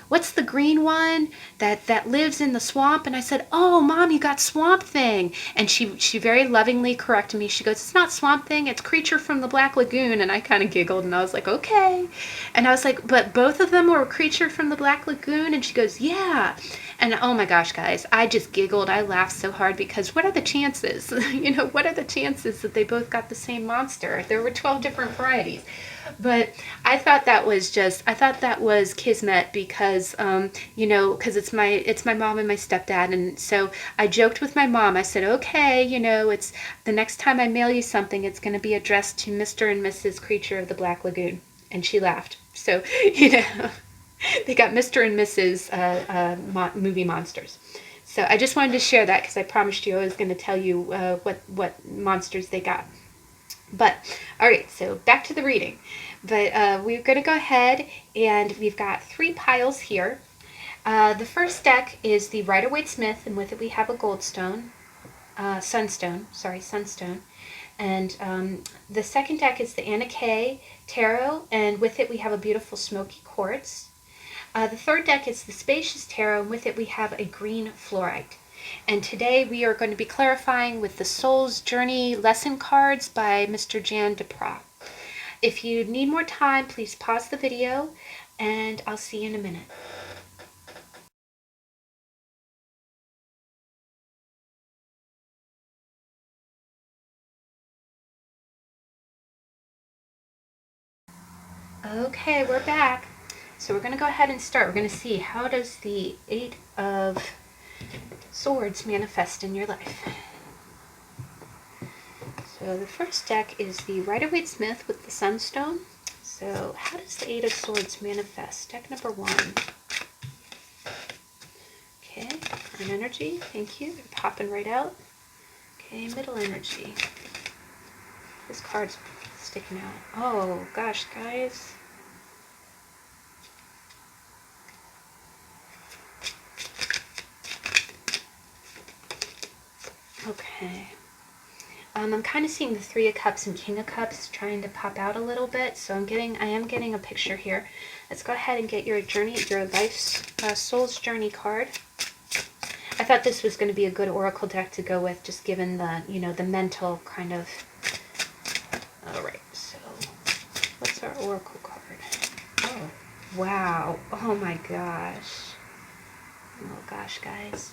what's the green one that lives in the swamp? And I said, oh, Mom, you got Swamp Thing. And she very lovingly corrected me. She goes, it's not Swamp Thing, it's Creature from the Black Lagoon. And I kind of giggled, and I was like, okay. And I was like, but both of them were Creature from the Black Lagoon? And she goes, yeah. And oh my gosh, guys, I just giggled. I laughed so hard because what are the chances? You know, what are the chances that they both got the same monster? There were 12 different varieties. But I thought that was kismet because, you know, because it's my mom and my stepdad. And so I joked with my mom. I said, okay, you know, it's the next time I mail you something, it's going to be addressed to Mr. and Mrs. Creature of the Black Lagoon. And she laughed. So, you know, they got Mr. and Mrs. Movie monsters. So I just wanted to share that because I promised you I was going to tell you what monsters they got. But, all right, so back to the reading. But we're going to go ahead and we've got 3 piles here. The first deck is the Rider-Waite-Smith, and with it we have a goldstone, sunstone. And the second deck is the Anna Kay Tarot, and with it we have a beautiful smoky quartz. The third deck is the Spacious Tarot, and with it we have a green fluorite. And today we are going to be clarifying with the Soul's Journey lesson cards by Mr. Jan de Praagh. If you need more time, please pause the video, and I'll see you in a minute. Okay, we're back. So we're going to go ahead and start. We're going to see how does the 8 of Swords manifest in your life. So the first deck is the Rider-Waite-Smith with the Sunstone. So how does the 8 of Swords manifest? Deck number 1. Okay, an energy. Thank you. They're popping right out. Okay, middle energy. This card's sticking out. Oh gosh, guys. Okay. I'm kind of seeing the 3 of Cups and King of Cups trying to pop out a little bit, so I am getting a picture here. Let's go ahead and get your life's Soul's Journey card. I thought this was going to be a good oracle deck to go with, just given the, you know, the mental kind of. All right, so what's our oracle card? Oh, wow. Oh my gosh. Oh gosh, guys.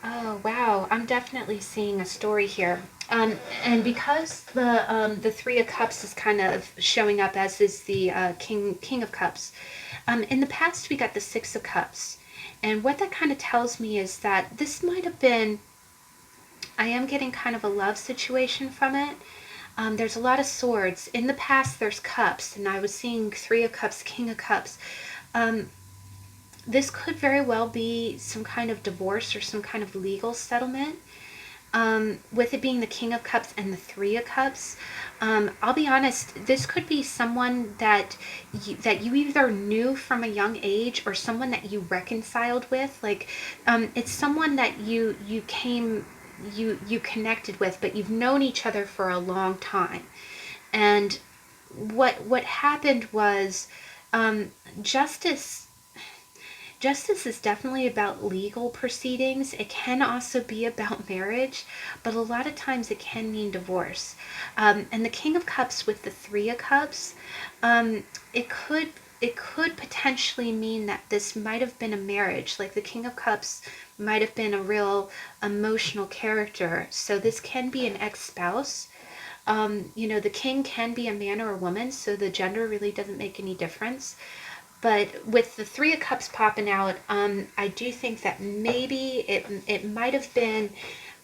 Oh wow, I'm definitely seeing a story here. And because the 3 of Cups is kind of showing up, as is the King of Cups. In the past we got the 6 of Cups, and what that kind of tells me is that this might have been. I am getting kind of a love situation from it. There's a lot of swords in the past. There's cups, and I was seeing 3 of Cups, King of Cups. This could very well be some kind of divorce or some kind of legal settlement. With it being the King of Cups and the 3 of Cups, I'll be honest, this could be someone that you either knew from a young age or someone that you reconciled with. Like, it's someone that you connected with, but you've known each other for a long time. And what happened was, justice is definitely about legal proceedings. It can also be about marriage, but a lot of times it can mean divorce. And the King of Cups with the 3 of Cups, it could potentially mean that this might have been a marriage. Like, the King of Cups might have been a real emotional character. So this can be an ex-spouse. You know, the king can be a man or a woman, so the gender really doesn't make any difference. But with the 3 of Cups popping out, I do think that maybe it might have been,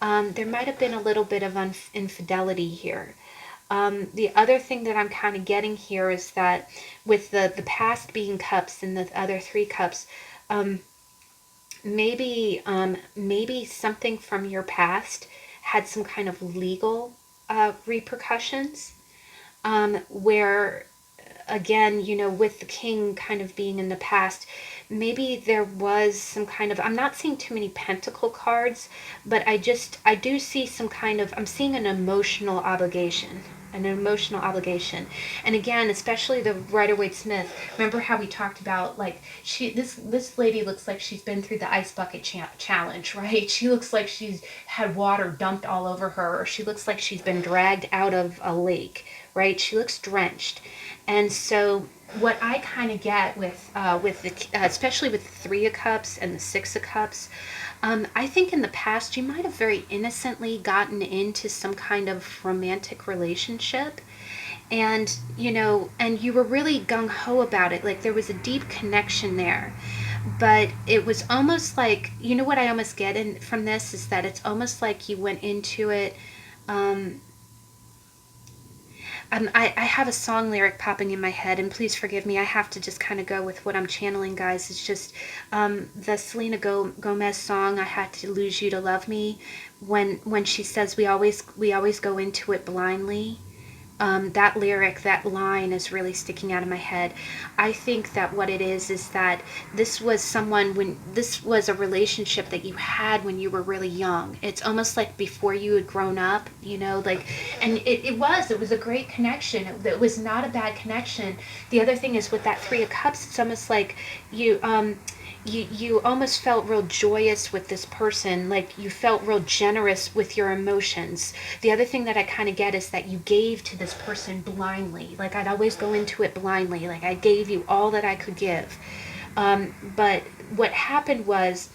there might have been a little bit of infidelity here. The other thing that I'm kind of getting here is that with the past being Cups and the other 3 Cups, maybe something from your past had some kind of legal repercussions, where, again, you know, with the king kind of being in the past, maybe there was some kind of, I'm not seeing too many pentacle cards, but I do see some kind of, I'm seeing an emotional obligation. And again, especially the Rider-Waite-Smith, remember how we talked about, like, this lady looks like she's been through the ice bucket challenge, right? She looks like she's had water dumped all over her, or she looks like she's been dragged out of a lake, right? She looks drenched. And so what I kind of get with the especially with the Three of Cups and the Six of Cups, I think in the past you might have very innocently gotten into some kind of romantic relationship, and and you were really gung-ho about it, like there was a deep connection there. But it was almost like, what I almost get in from this is that it's almost like you went into it. um, I have a song lyric popping in my head, and please forgive me. I have to just kind of go with what I'm channeling, guys. It's just the Selena Gomez song, "I Had to Lose You to Love Me." When she says we always go into it blindly, that lyric, that line is really sticking out of my head. I think that what it is that this was a relationship that you had when you were really young. It's almost like before you had grown up, like, and it was a great connection. It was not a bad connection. The other thing is with that Three of Cups, it's almost like you, you almost felt real joyous with this person, like you felt real generous with your emotions. The other thing that I kind of get is that you gave to this person blindly. Like, I'd always go into it blindly, like I gave you all that I could give. But what happened was,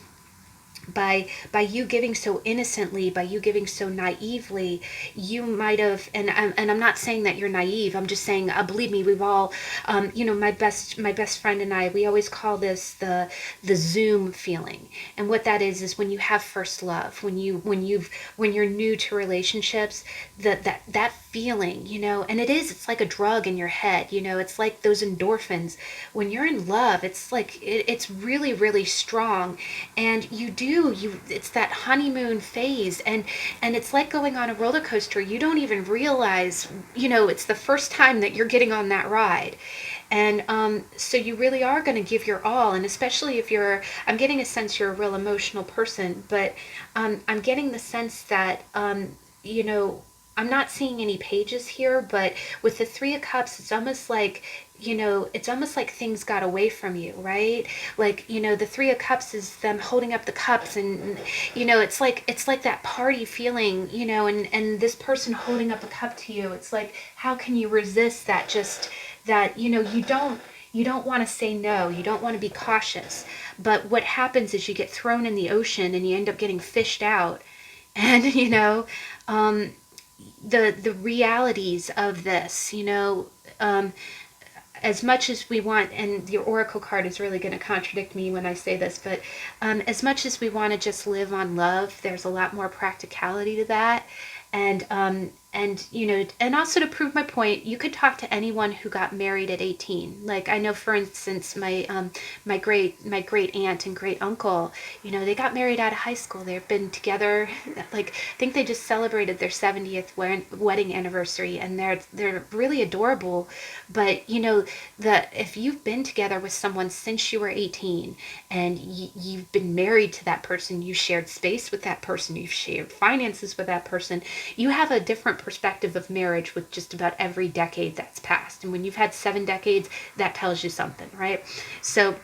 by you giving so innocently, by you giving so naively, you might have, and I'm not saying that you're naive. I'm just saying, believe me, we've all, my best friend and I, we always call this the Zoom feeling. And what that is when you have first love, when you're new to relationships, that feeling, and it's like a drug in your head. It's like those endorphins. When you're in love, it's like it's really, really strong. And it's that honeymoon phase, and it's like going on a roller coaster. You don't even realize, it's the first time that you're getting on that ride. And so you really are going to give your all. And especially if I'm getting a sense you're a real emotional person, but I'm getting the sense that, I'm not seeing any pages here, but with the Three of Cups, it's almost like things got away from you, right? Like, the Three of Cups is them holding up the cups, and it's like that party feeling, and this person holding up a cup to you. It's like, how can you resist that? Just that, you don't want to say no. You don't want to be cautious. But what happens is you get thrown in the ocean and you end up getting fished out. And, um, the realities of this, as much as we want, and your oracle card is really going to contradict me when I say this, but as much as we want to just live on love, there's a lot more practicality to that. And also, to prove my point, you could talk to anyone who got married at 18. Like, I know, for instance, my great aunt and great uncle, they got married out of high school. They've been together, like, I think they just celebrated their 70th wedding anniversary, and they're really adorable. But if you've been together with someone since you were 18, and you've been married to that person, you shared space with that person, you've shared finances with that person, you have a different perspective of marriage with just about every decade that's passed. And when you've had 7 decades, that tells you something, right? So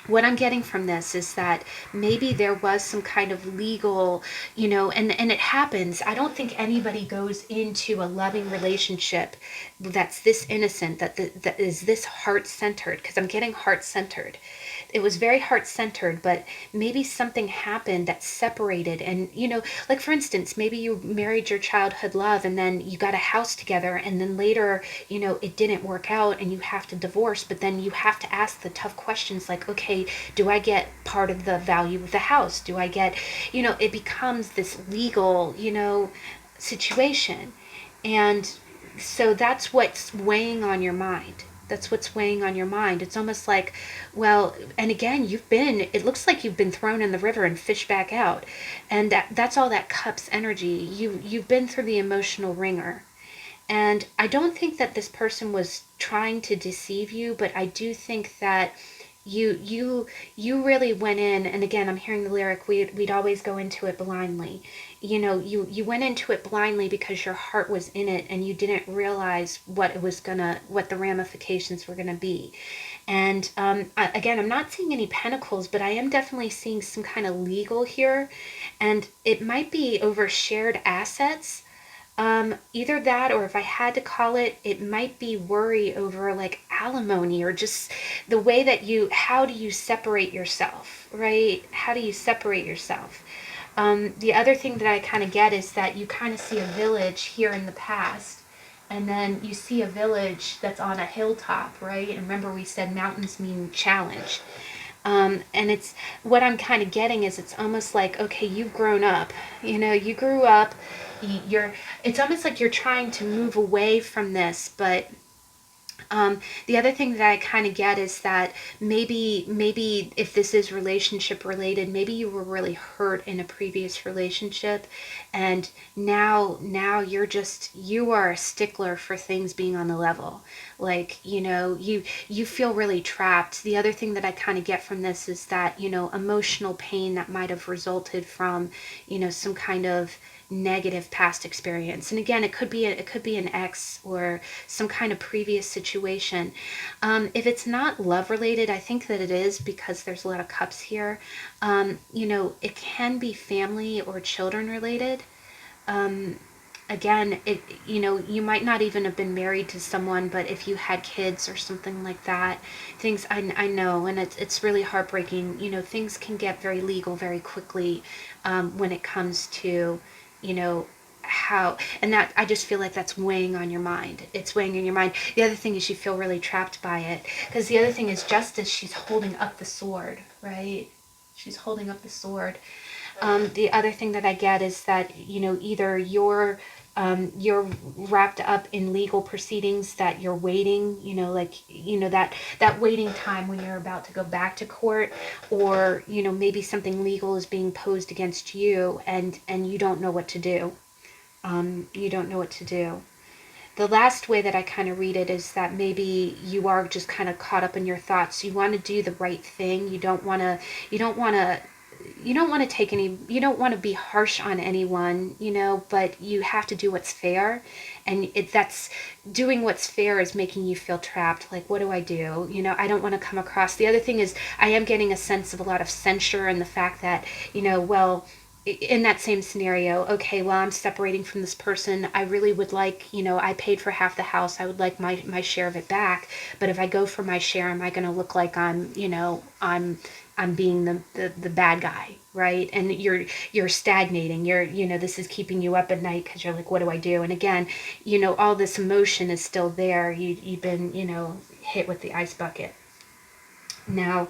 what I'm getting from this is that maybe there was some kind of legal, and it happens. I don't think anybody goes into a loving relationship that's this innocent, that is this heart-centered, because I'm getting heart-centered. It was very heart-centered, but maybe something happened that separated. And, like, for instance, maybe you married your childhood love, and then you got a house together, and then later, it didn't work out and you have to divorce, but then you have to ask the tough questions, like, okay, do I get part of the value of the house? Do I get, it becomes this legal, situation. And so that's what's weighing on your mind. That's what's weighing on your mind. It's almost like, well, and again, it looks like you've been thrown in the river and fished back out. And that's all that Cups energy. You've been through the emotional ringer. And I don't think that this person was trying to deceive you, but I do think that you really went in. And again, I'm hearing the lyric, we'd always go into it blindly. You went into it blindly because your heart was in it, and you didn't realize what the ramifications were gonna be. And again, I'm not seeing any pentacles, but I am definitely seeing some kind of legal here, and it might be over shared assets. Either that, or if I had to call it, it might be worry over like alimony, or just the way that how do you separate yourself, right? How do you separate yourself? The other thing that I kind of get is that you kind of see a village here in the past, and then you see a village that's on a hilltop, right? And remember, we said mountains mean challenge. And it's what I'm kind of getting is it's almost like, okay, you've grown up, you grew up, you're, it's almost like you're trying to move away from this, but the other thing that I kind of get is that maybe if this is relationship related, maybe you were really hurt in a previous relationship, and now you are a stickler for things being on the level. Like, you feel really trapped. The other thing that I kind of get from this is that, emotional pain that might have resulted from, some kind of negative past experience. And again, it could be an ex or some kind of previous situation. If it's not love related, I think that it is, because there's a lot of cups here. It can be family or children related. Again, you might not even have been married to someone, but if you had kids or something like that, things, I know, and it's really heartbreaking. Things can get very legal very quickly, when it comes to, you know, how, and that, I just feel like that's weighing on your mind. It's weighing on your mind. The other thing is you feel really trapped by it, because the other thing is justice. She's holding up the sword, right? She's holding up the sword. The other thing that I get is that, either you're wrapped up in legal proceedings, that you're waiting, that waiting time when you're about to go back to court, or, maybe something legal is being posed against you, and you don't know what to do. You don't know what to do. The last way that I kind of read it is that maybe you are just kind of caught up in your thoughts. You want to do the right thing. You don't want to you don't want to be harsh on anyone, but you have to do what's fair. And that's doing what's fair is making you feel trapped. Like, what do I do? I don't want to come across. The other thing is, I am getting a sense of a lot of censure, and the fact that, well, in that same scenario, okay, well, I'm separating from this person. I really would like, I paid for half the house. I would like my share of it back. But if I go for my share, am I going to look like I'm being the bad guy, right? And you're stagnating. This is keeping you up at night, because you're like, what do I do? And again, all this emotion is still there. You've been, hit with the ice bucket. Now,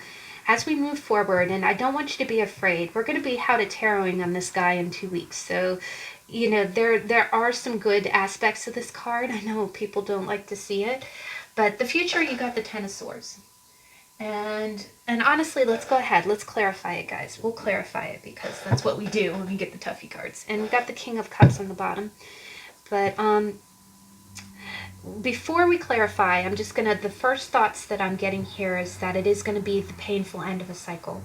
as we move forward, and I don't want you to be afraid, we're going to be how to taroting on this guy in 2 weeks. So, there are some good aspects of this card. I know people don't like to see it, but the future, you got the Ten of Swords. And honestly, let's go ahead. Let's clarify it, guys. We'll clarify it, because that's what we do when we get the Tuffy cards. And we got the King of Cups on the bottom. But before we clarify, I'm just going to, the first thoughts that I'm getting here is that it is going to be the painful end of a cycle.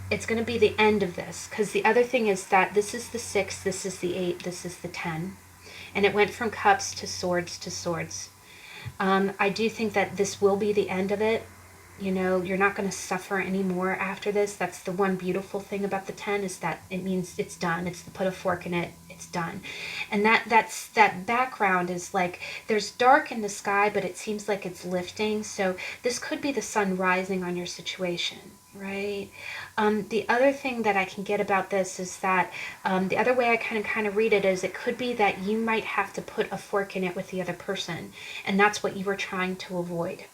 It's going to be the end of this, because the other thing is that this is the 6, this is the 8, this is the 10. And it went from cups to swords to swords. I do think that this will be the end of it. You're not going to suffer anymore after this. That's the one beautiful thing about the 10, is that it means it's done. It's to put a fork in it. It's done. And that background is like, there's dark in the sky, but it seems like it's lifting. So this could be the sun rising on your situation, right? The other thing that I can get about this is that the other way I kind of read it is, it could be that you might have to put a fork in it with the other person, and that's what you were trying to avoid.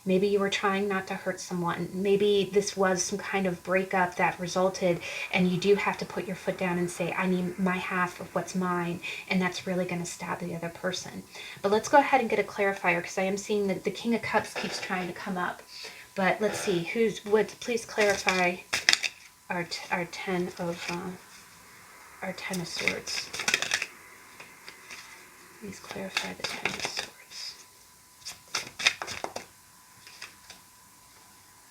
Maybe you were trying not to hurt someone. Maybe this was some kind of breakup that resulted, and you do have to put your foot down and say, I need my half of what's mine, and that's really going to stab the other person. But let's go ahead and get a clarifier, because I am seeing that the King of Cups keeps trying to come up. But let's see, please clarify our 10 of Swords. Please clarify the 10 of Swords.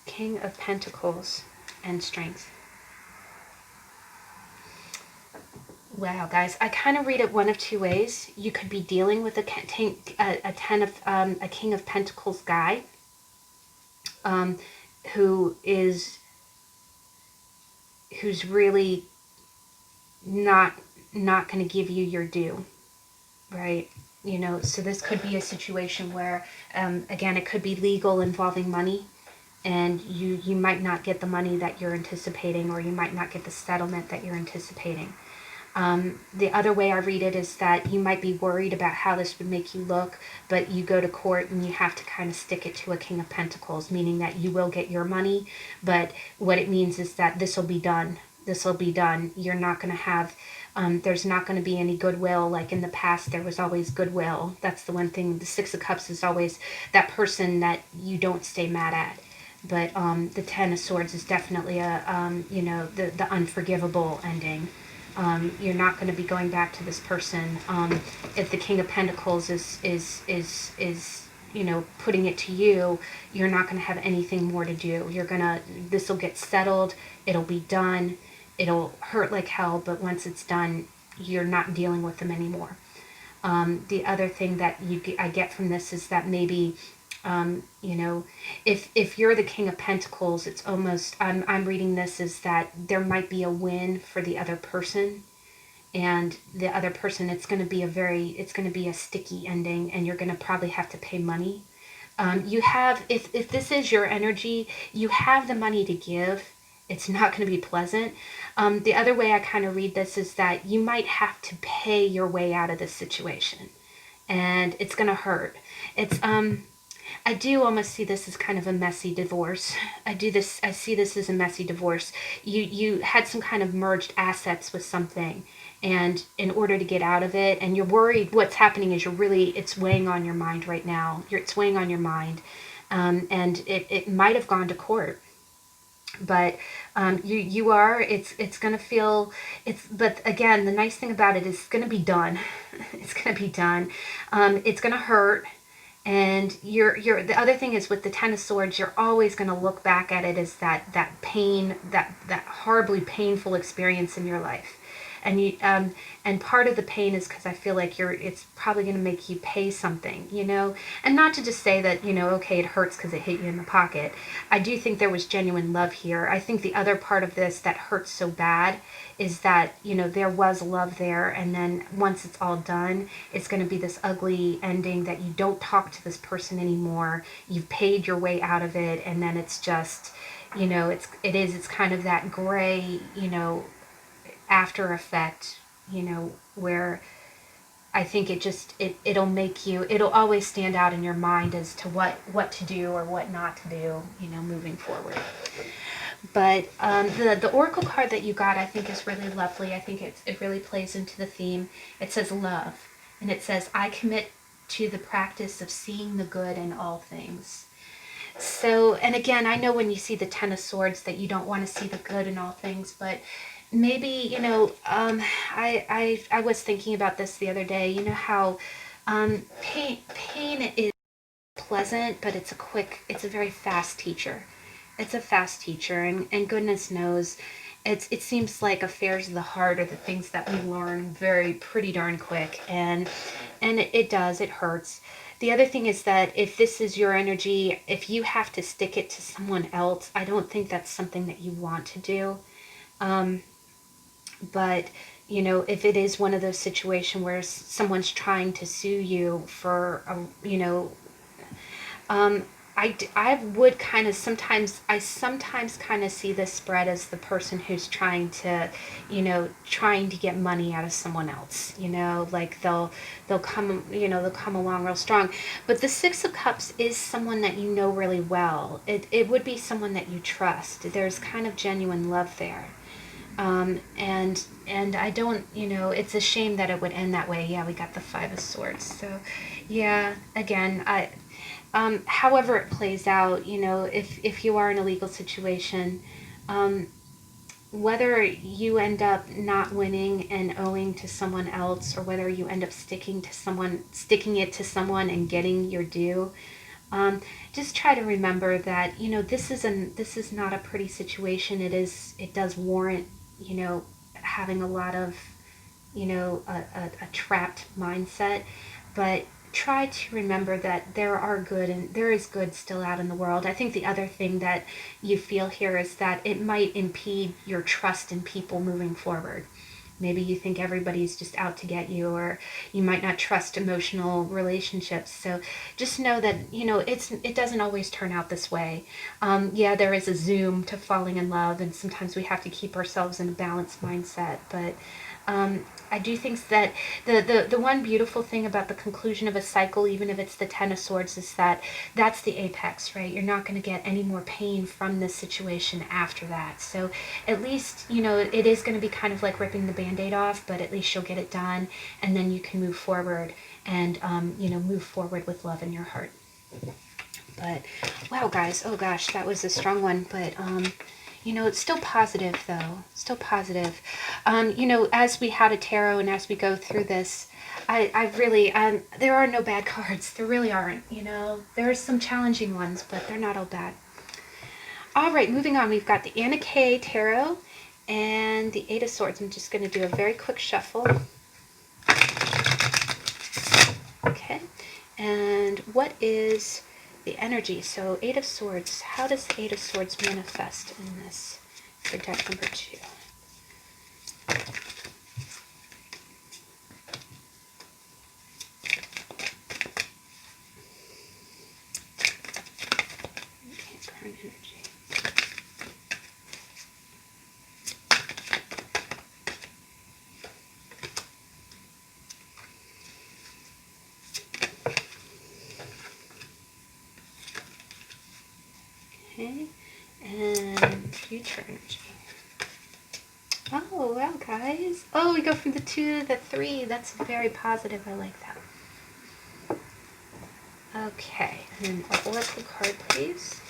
King of Pentacles and Strength. Wow, guys, I kind of read it one of two ways. You could be dealing with a King of Pentacles guy, who's really not going to give you your due. right? You know, so this could be a situation where, again, it could be legal involving money, and you might not get the money that you're anticipating, or you might not get the settlement that you're anticipating. The other way I read it is that you might be worried about how this would make you look, but you go to court and you have to kind of stick it to a King of Pentacles, meaning that you will get your money, but what it means is that this will be done. This will be done. You're not going to have, there's not going to be any goodwill. Like in the past, there was always goodwill. That's the one thing. The Six of Cups is always that person that you don't stay mad at. But the Ten of Swords is definitely a, the unforgivable ending. You're not going to be going back to this person. If the King of Pentacles is putting it to you, you're not going to have anything more to do. This will get settled. It'll be done. It'll hurt like hell, but once it's done, you're not dealing with them anymore. The other thing that I get from this is that maybe, if you're the King of Pentacles, it's almost, I'm reading this as that there might be a win for the other person, and the other person, it's going to be a sticky ending, and you're going to probably have to pay money. You have, if this is your energy, you have the money to give. It's not going to be pleasant. The other way I kind of read this is that you might have to pay your way out of this situation, and it's going to hurt. I do almost see this as kind of a messy divorce. I see this as a messy divorce. You had some kind of merged assets with something, and in order to get out of it, and you're worried, what's happening is it's weighing on your mind right now. It's weighing on your mind. And it might have gone to court. But it's going to feel, but again, the nice thing about it is it's going to be done. It's going to be done. It's going to hurt. And the other thing is, with the Ten of Swords, you're always going to look back at it as that pain, that horribly painful experience in your life. And part of the pain is because I feel like it's probably going to make you pay something, and not to just say that, okay, it hurts because it hit you in the pocket. I do think there was genuine love here. I think the other part of this that hurts so bad is that, there was love there, and then once it's all done, it's going to be this ugly ending that you don't talk to this person anymore. You've paid your way out of it, and then it's just, it's kind of that gray, after effect, where I think it'll always stand out in your mind as to what to do or what not to do, moving forward. But the oracle card that you got, I think, is really lovely. I think it really plays into the theme. It says love, and it says, I commit to the practice of seeing the good in all things. So, and again, I know when you see the Ten of Swords that you don't want to see the good in all things, but maybe, I was thinking about this the other day, how pain is pleasant, but it's a very fast teacher. It's a fast teacher, and goodness knows, it seems like affairs of the heart are the things that we learn pretty darn quick, and it does, it hurts. The other thing is that if this is your energy, if you have to stick it to someone else, I don't think that's something that you want to do. But if it is one of those situations where someone's trying to sue you for I would kind of sometimes kind of see this spread as the person who's trying to get money out of someone else, like they'll come along real strong. But the Six of Cups is someone that you know really well. It would be someone that you trust. There's kind of genuine love there. And I don't, it's a shame that it would end that way. Yeah, we got the Five of Swords. So, yeah, again, however it plays out, if you are in a legal situation, whether you end up not winning and owing to someone else, or whether you end up sticking it to someone and getting your due, just try to remember that, this is not a pretty situation. It does warrant, having a lot of, a trapped mindset, but try to remember that there is good still out in the world. I think the other thing that you feel here is that it might impede your trust in people moving forward. Maybe you think everybody's just out to get you, or you might not trust emotional relationships. So just know that, it doesn't always turn out this way. Yeah, there is a zoom to falling in love, and sometimes we have to keep ourselves in a balanced mindset. But I do think that the one beautiful thing about the conclusion of a cycle, even if it's the Ten of Swords, is that that's the apex, right? You're not going to get any more pain from this situation after that. So at least, it is going to be kind of like ripping the Band-Aid off, but at least you'll get it done, and then you can move forward and, move forward with love in your heart. But, wow, guys, oh gosh, that was a strong one, but, it's still positive, though. Still positive. As we How to Tarot and as we go through this, I really, there are no bad cards. There really aren't, There are some challenging ones, but they're not all bad. All right, moving on. We've got the Anna K Tarot and the Eight of Swords. I'm just going to do a very quick shuffle. Okay. And what is the energy? So Eight of Swords. How does the Eight of Swords manifest in this for deck number 2? Okay, current energy. Okay, and future energy. Oh, wow, guys. Oh, we go from the 2 to the 3. That's very positive. I like that. Okay, and an oracle card, please.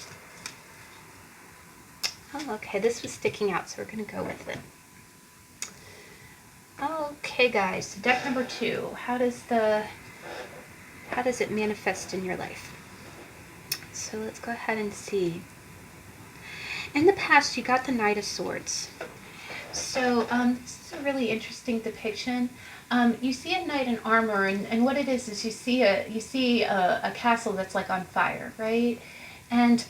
Oh, okay, this was sticking out, so we're going to go with it. Okay, guys, deck number 2. How does it manifest in your life? So let's go ahead and see. In the past, you got the Knight of Swords. So this is a really interesting depiction. You see a knight in armor, and what it is you see a castle that's like on fire, right? And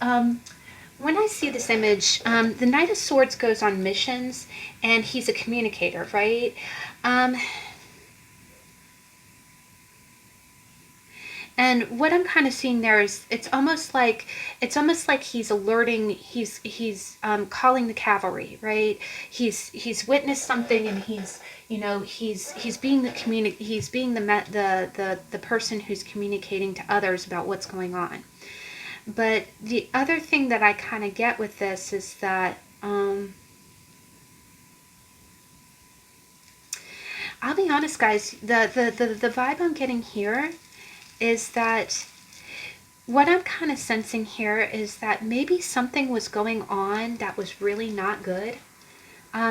when I see this image, the Knight of Swords goes on missions, and he's a communicator, right? And what I'm kind of seeing there is it's almost like he's alerting, he's calling the cavalry, right? He's witnessed something, and he's being the person who's communicating to others about what's going on. But the other thing that I kind of get with this is that I'll be honest, guys, the vibe I'm getting here is that what I'm kind of sensing here is that maybe something was going on that was really not good.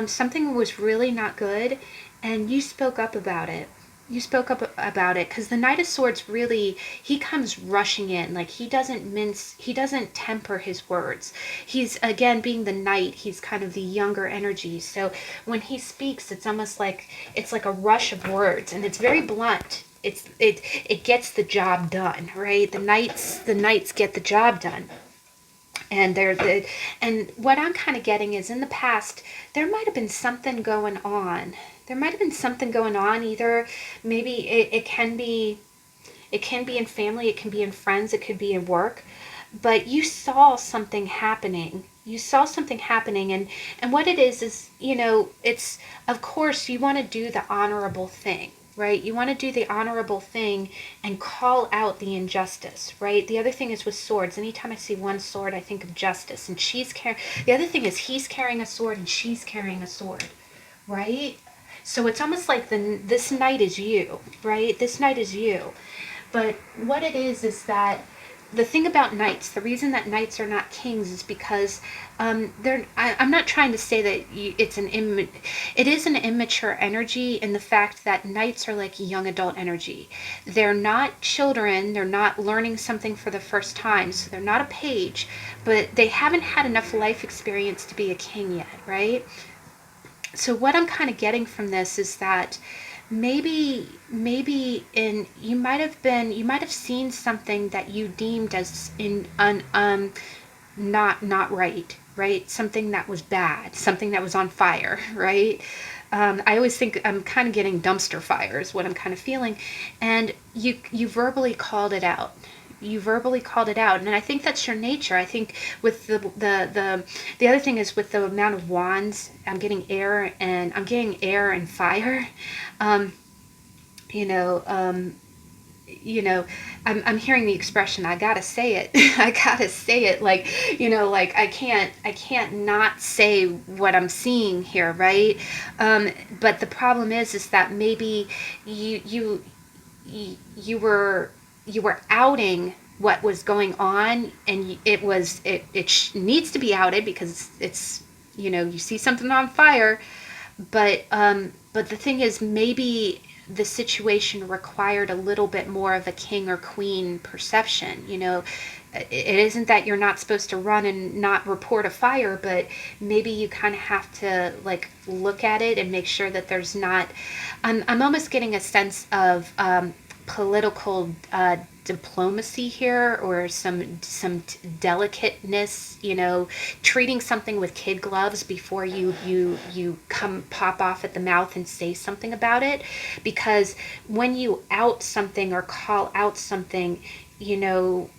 Something was really not good, and you spoke up about it. You spoke up about it, because the Knight of Swords really, he comes rushing in. Like, he doesn't temper his words. He's, again, being the knight, he's kind of the younger energy. So when he speaks, it's almost like, it's like a rush of words, and it's very blunt. It gets the job done, right? The knights get the job done. And and what I'm kind of getting is, in the past, there might have been something going on. There might have been something going on. Either maybe it can be in family, it can be in friends, it could be in work, but you saw something happening. You saw something happening, and what it is, it's, of course, you want to do the honorable thing. Right? You want to do the honorable thing and call out the injustice, right? The other thing is with swords. Anytime I see one sword, I think of justice. And the other thing is, he's carrying a sword and she's carrying a sword, right? So it's almost like this knight is you, right? This knight is you. But what it is that the thing about knights, the reason that knights are not kings is because I'm not trying to say that it is an immature energy, in the fact that knights are like young adult energy. They're not children, they're not learning something for the first time, so they're not a page, but they haven't had enough life experience to be a king yet, right? So what I'm kind of getting from this is that maybe you might have seen something that you deemed as not right, something that was bad, something that was on fire, right? I always think I'm kind of getting dumpster fire is what I'm kind of feeling. And you verbally called it out. You verbally called it out, and I think that's your nature. I think with the other thing is with the amount of wands, I'm getting air and fire. Um, you know, um, I'm hearing the expression, I gotta say it. I gotta say it. Like, like I can't not say what I'm seeing here, right? But the problem is that maybe you, you, you were outing what was going on, and it needs to be outed because it's, you see something on fire. But the thing is, maybe the situation required a little bit more of a king or queen perception. It isn't that you're not supposed to run and not report a fire, but maybe you kind of have to like look at it and make sure that there's not. I'm almost getting a sense of political diplomacy here, or some delicateness, treating something with kid gloves before you come pop off at the mouth and say something about it. Because when you out something or call out something, you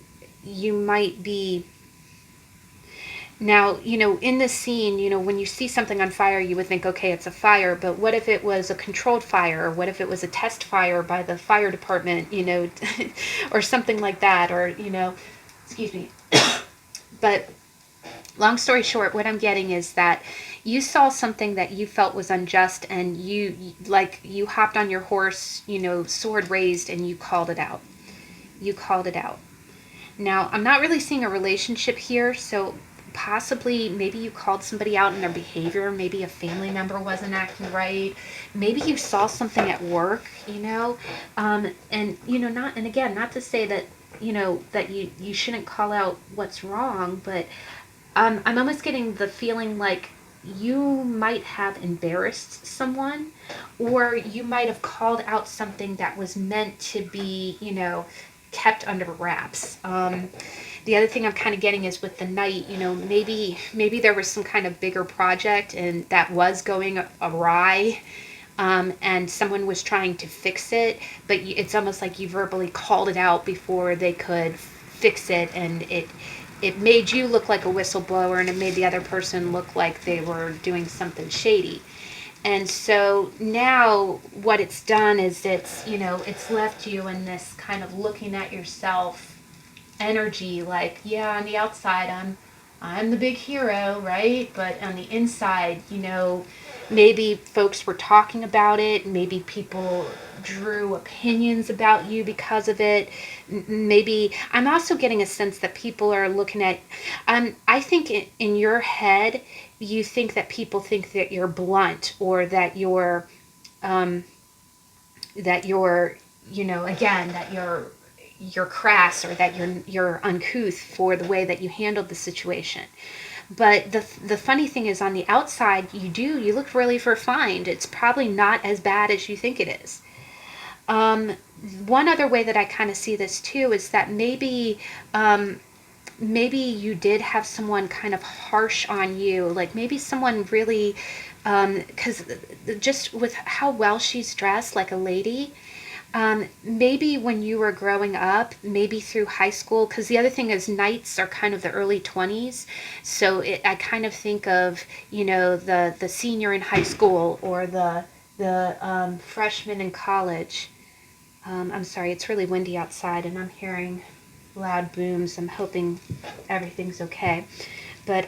might be. Now, in this scene, when you see something on fire, you would think, okay, it's a fire, but what if it was a controlled fire? Or what if it was a test fire by the fire department, or something like that, or, excuse me. But long story short, what I'm getting is that you saw something that you felt was unjust, and you hopped on your horse, sword raised, and you called it out. You called it out. Now, I'm not really seeing a relationship here, so possibly maybe you called somebody out in their behavior. Maybe a family member wasn't acting right. Maybe you saw something at work, and, not to say that, that you shouldn't call out what's wrong, but I'm almost getting the feeling like you might have embarrassed someone, or you might have called out something that was meant to be, kept under wraps. The other thing I'm kind of getting is with the Knight, maybe there was some kind of bigger project and that was going awry, and someone was trying to fix it, but it's almost like you verbally called it out before they could fix it, and it made you look like a whistleblower, and it made the other person look like they were doing something shady. And so now what it's done is it's left you in this kind of looking at yourself energy, like, yeah, on the outside I'm the big hero, right? But on the inside, maybe folks were talking about it, maybe people drew opinions about you because of it. Maybe I'm also getting a sense that people are looking at, I think in your head, you think that people think that you're blunt, or that you're, again, that you're crass, or that you're uncouth for the way that you handled the situation. But the funny thing is, on the outside, you look really refined. It's probably not as bad as you think it is. One other way that I kind of see this too is that maybe you did have someone kind of harsh on you, like maybe someone really, because just with how well she's dressed, like a lady. Maybe when you were growing up, maybe through high school, because the other thing is Knights are kind of the early 20s. So I kind of think of, the senior in high school, or the freshman in college. I'm sorry, it's really windy outside and I'm hearing loud booms. I'm hoping everything's okay. But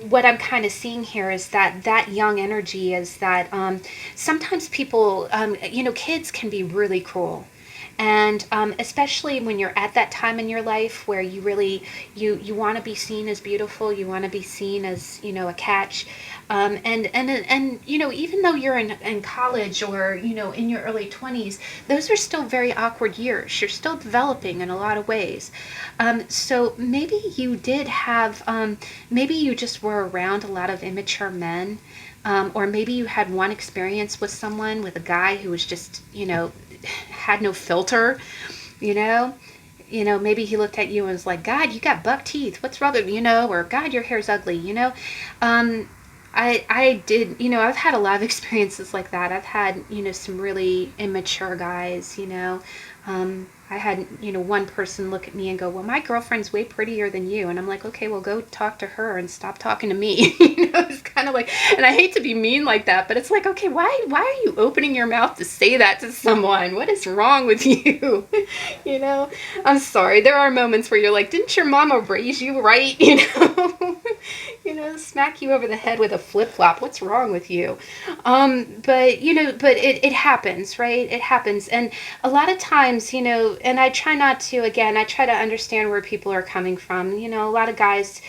what I'm kind of seeing here is that young energy is that sometimes people, kids can be really cruel. And especially when you're at that time in your life where you really, you want to be seen as beautiful, you want to be seen as, a catch. And even though you're in college, or, in your early 20s, those are still very awkward years. You're still developing in a lot of ways. So maybe you did have, maybe you just were around a lot of immature men. Or maybe you had one experience with a guy who was just, had no filter, maybe he looked at you and was like, God, you got buck teeth. What's wrong with, or God, your hair's ugly, I did, I've had a lot of experiences like that. I've had, some really immature guys, I had, one person look at me and go, well, my girlfriend's way prettier than you. And I'm like, okay, well, go talk to her and stop talking to me. It's kind of like, and I hate to be mean like that, but it's like, okay, why are you opening your mouth to say that to someone? What is wrong with you? I'm sorry. There are moments where you're like, didn't your mama raise you right? Smack you over the head with a flip-flop. What's wrong with you? But it happens, right? It happens. And a lot of times, and I try not to, again, I try to understand where people are coming from. A lot of guys,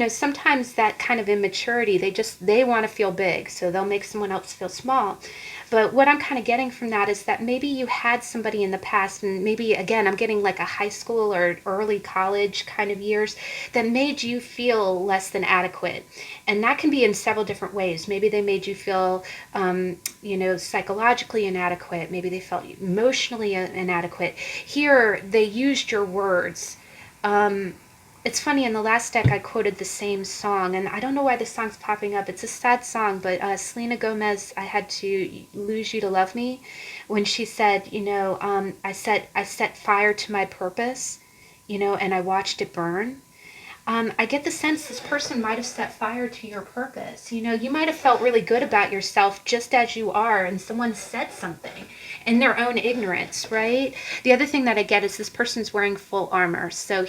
sometimes that kind of immaturity, they want to feel big, so they'll make someone else feel small. But what I'm kind of getting from that is that maybe you had somebody in the past, and maybe, again, I'm getting like a high school or early college kind of years that made you feel less than adequate. And that can be in several different ways. Maybe they made you feel, psychologically inadequate. Maybe they felt emotionally inadequate. Here, they used your words. It's funny, in the last deck I quoted the same song, and I don't know why this song's popping up. It's a sad song, but Selena Gomez, I Had to Lose You to Love Me, when she said, I set fire to my purpose, and I watched it burn. I get the sense this person might have set fire to your purpose. You might have felt really good about yourself just as you are, and someone said something in their own ignorance, right? The other thing that I get is this person's wearing full armor. So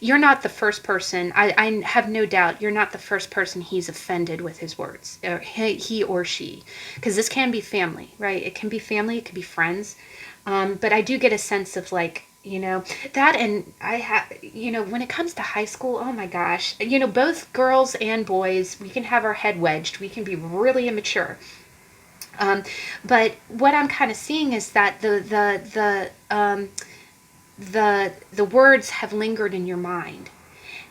you're not the first person. I have no doubt you're not the first person he's offended with his words, or he or she, because this can be family, right? It can be family, it can be friends. But I do get a sense of like, that, and I have, when it comes to high school, oh my gosh, both girls and boys, we can have our head wedged. We can be really immature. But what I'm kind of seeing is that the words have lingered in your mind.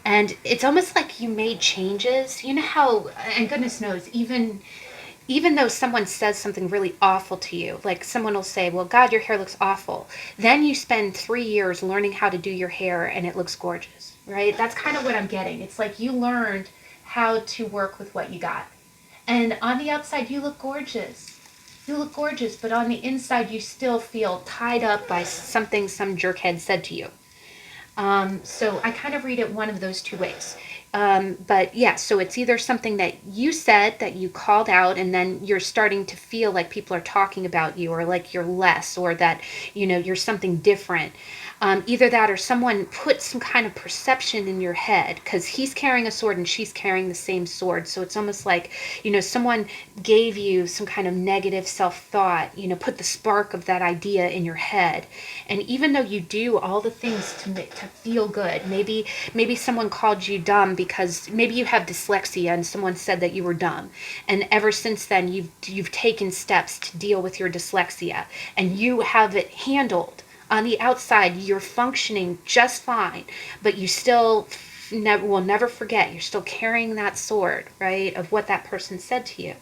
And it's almost like you made changes. You know how, and goodness knows, even though someone says something really awful to you, like someone will say, well, God, your hair looks awful. Then you spend 3 years learning how to do your hair and it looks gorgeous, right? That's kind of what I'm getting. It's like you learned how to work with what you got. And on the outside, you look gorgeous. You look gorgeous, but on the inside, you still feel tied up by something some jerkhead said to you. So I kind of read it one of those two ways. But yeah, so it's either something that you said that you called out, and then you're starting to feel like people are talking about you, or like you're less, or that, you're something different. Either that, or someone put some kind of perception in your head, because he's carrying a sword and she's carrying the same sword. So it's almost like, someone gave you some kind of negative self-thought, put the spark of that idea in your head. And even though you do all the things to feel good, maybe someone called you dumb because maybe you have dyslexia and someone said that you were dumb. And ever since then, you've taken steps to deal with your dyslexia, and you have it handled. On the outside, you're functioning just fine, but you still will never forget. You're still carrying that sword, right, of what that person said to you.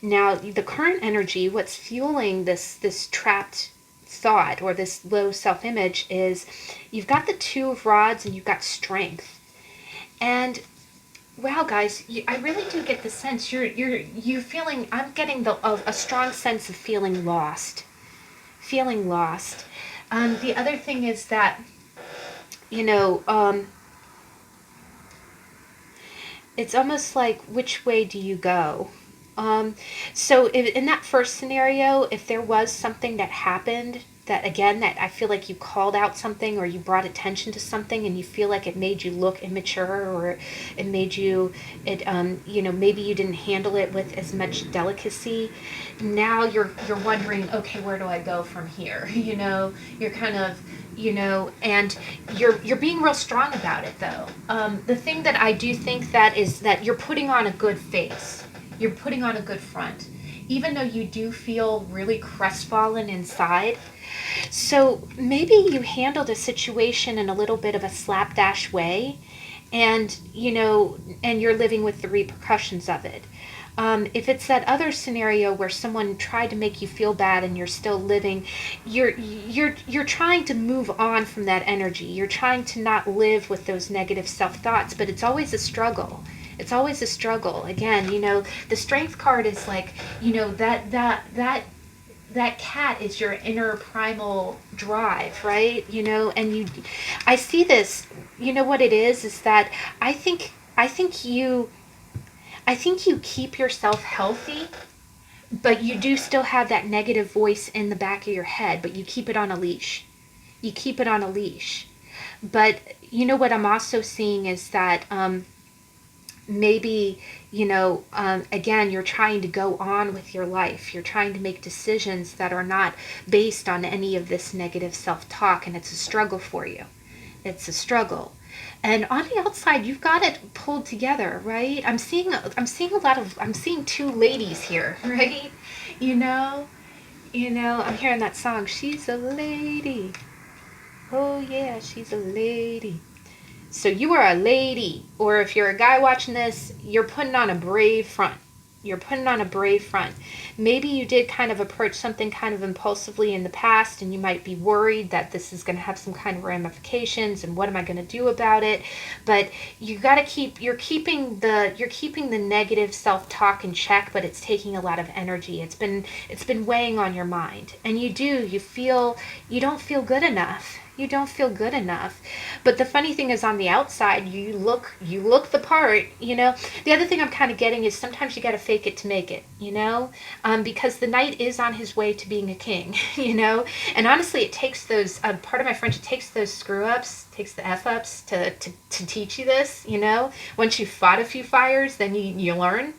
Now, the current energy, what's fueling this trapped thought or this low self-image is you've got the Two of Rods and you've got strength. And wow, guys, I really do get the sense you're feeling. I'm getting a strong sense of feeling lost. Feeling lost. The other thing is that, it's almost like, which way do you go? So in that first scenario, if there was something that happened that, again, that I feel like you called out something or you brought attention to something and you feel like it made you look immature, or it made you, maybe you didn't handle it with as much delicacy. Now you're wondering, okay, where do I go from here? You're kind of, and you're being real strong about it, though. The thing that I do think that is that you're putting on a good face. You're putting on a good front, even though you do feel really crestfallen inside. So maybe you handled a situation in a little bit of a slapdash way, and and you're living with the repercussions of it. If it's that other scenario where someone tried to make you feel bad and you're still living, you're trying to move on from that energy. You're trying to not live with those negative self-thoughts, but it's always a struggle. It's always a struggle. Again, you know, the strength card is like, you know, that cat is your inner primal drive, right? You know, and I see this, you know what it is that I think you keep yourself healthy, but you do still have that negative voice in the back of your head, but you keep it on a leash. You keep it on a leash. But you know what I'm also seeing is that maybe, you know, again, you're trying to go on with your life. You're trying to make decisions that are not based on any of this negative self-talk, and it's a struggle for you. It's a struggle. And on the outside, you've got it pulled together, right? I'm seeing two ladies here, right? You know, I'm hearing that song, She's a Lady. Oh yeah, she's a lady. So you are a lady, or if you're a guy watching this, you're putting on a brave front. You're putting on a brave front. Maybe you did kind of approach something kind of impulsively in the past, and you might be worried that this is going to have some kind of ramifications, and what am I going to do about it? But you got to you're keeping the negative self-talk in check, but it's taking a lot of energy. It's been weighing on your mind, and you don't feel good enough. You don't feel good enough. But the funny thing is, on the outside, you look the part, you know. The other thing I'm kind of getting is sometimes you got to fake it to make it, you know, because the knight is on his way to being a king, you know. And honestly, it takes those, part of my French, it takes those screw ups, takes the F ups to teach you this, you know. Once you've fought a few fires, then you learn.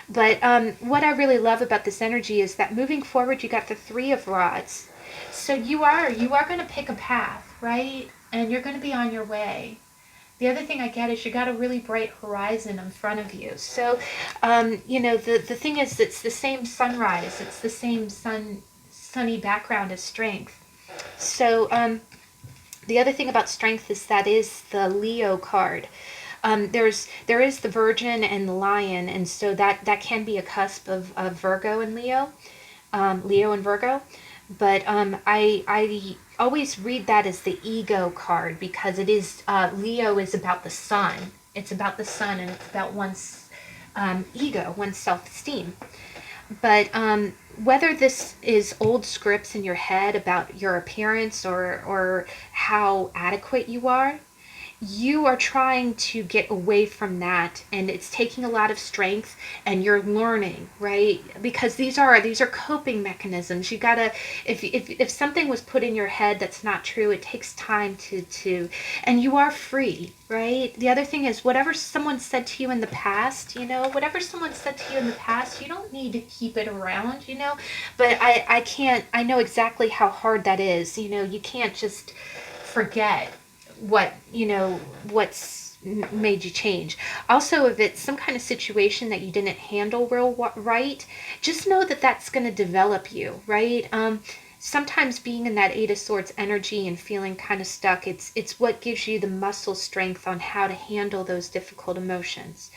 But what I really love about this energy is that moving forward, you got the Three of Rods. So you are going to pick a path, right? And you're going to be on your way. The other thing I get is you got a really bright horizon in front of you. So, you know, the thing is, it's the same sunrise. It's the same sunny background as strength. So, the other thing about strength is that is the Leo card. There is the Virgin and the Lion, and so that can be a cusp of Virgo and Leo, Leo and Virgo. But I always read that as the ego card, because it is Leo is about the sun. It's about the sun, and it's about one's ego, one's self-esteem. But whether this is old scripts in your head about your appearance or how adequate you are trying to get away from that, and it's taking a lot of strength, and you're learning, right? Because these are coping mechanisms. You gotta, if something was put in your head that's not true, it takes time to and you are free, right? The other thing is, whatever someone said to you in the past, you know, you don't need to keep it around, you know. But I know exactly how hard that is, you know. You can't just forget what's made you change. Also, if it's some kind of situation that you didn't handle right, just know that that's going to develop you, right? Sometimes being in that Eight of Swords energy and feeling kind of stuck, it's what gives you the muscle strength on how to handle those difficult emotions.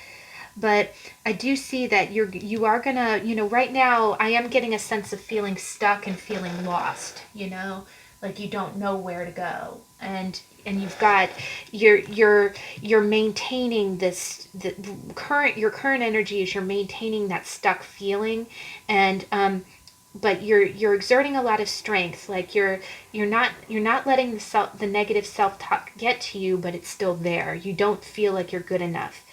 But I do see that you are gonna, you know, right now I am getting a sense of feeling stuck and feeling lost, you know, like you don't know where to go. And you've got you're maintaining your current energy is you're maintaining that stuck feeling, and but you're exerting a lot of strength, like you're not letting the negative self-talk get to you, but it's still there. You don't feel like you're good enough.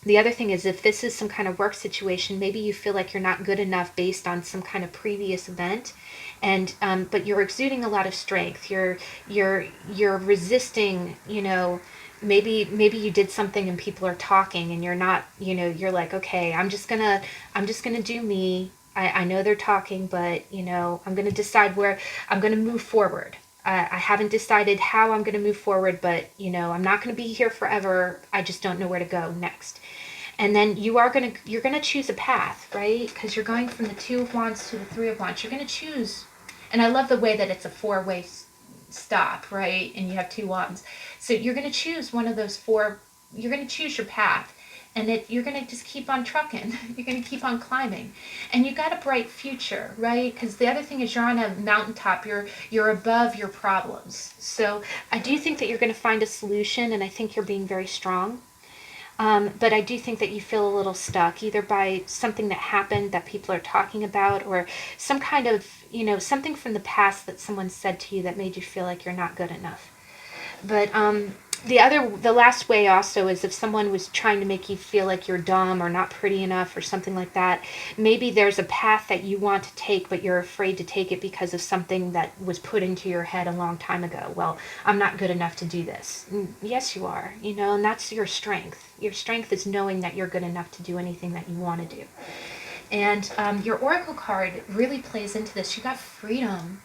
The other thing is, if this is some kind of work situation, maybe you feel like you're not good enough based on some kind of previous event, and but you're exuding a lot of strength. You're resisting, you know. Maybe you did something and people are talking and you're not, you know, you're like, okay, I'm just gonna do me. I know they're talking, but you know, I'm gonna decide where I'm gonna move forward. I haven't decided how I'm going to move forward, but you know, I'm not going to be here forever. I just don't know where to go next. And then you're going to choose a path, right? Because you're going from the Two of Wands to the Three of Wands. You're going to choose, and I love the way that it's a four-way stop, right? And you have two wands. So you're going to choose one of those four. You're going to choose your path. And you're going to just keep on trucking. You're going to keep on climbing. And you got a bright future, right? Because the other thing is, you're on a mountaintop. You're above your problems. So I do think that you're going to find a solution, and I think you're being very strong. But I do think that you feel a little stuck, either by something that happened that people are talking about, or some kind of, something from the past that someone said to you that made you feel like you're not good enough. But the last way also is if someone was trying to make you feel like you're dumb or not pretty enough or something like that. Maybe there's a path that you want to take, but you're afraid to take it because of something that was put into your head a long time ago. Well, I'm not good enough to do this. Yes, you are. And that's your strength. Your strength is knowing that you're good enough to do anything that you want to do. And your oracle card really plays into this. You got freedom.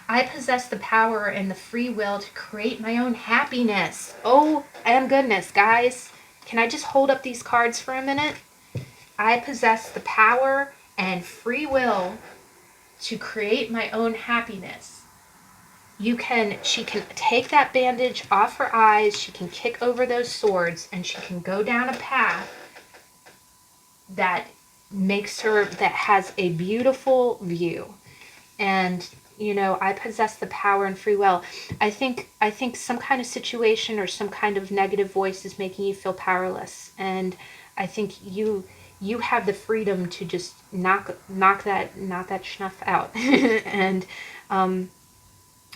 I possess the power and the free will to create my own happiness. Oh, and goodness, guys. Can I just hold up these cards for a minute? I possess the power and free will to create my own happiness. She can take that bandage off her eyes, she can kick over those swords, and she can go down a path that has a beautiful view. And I possess the power and free will. I think some kind of situation or some kind of negative voice is making you feel powerless, and I think you have the freedom to just knock that snuff out. And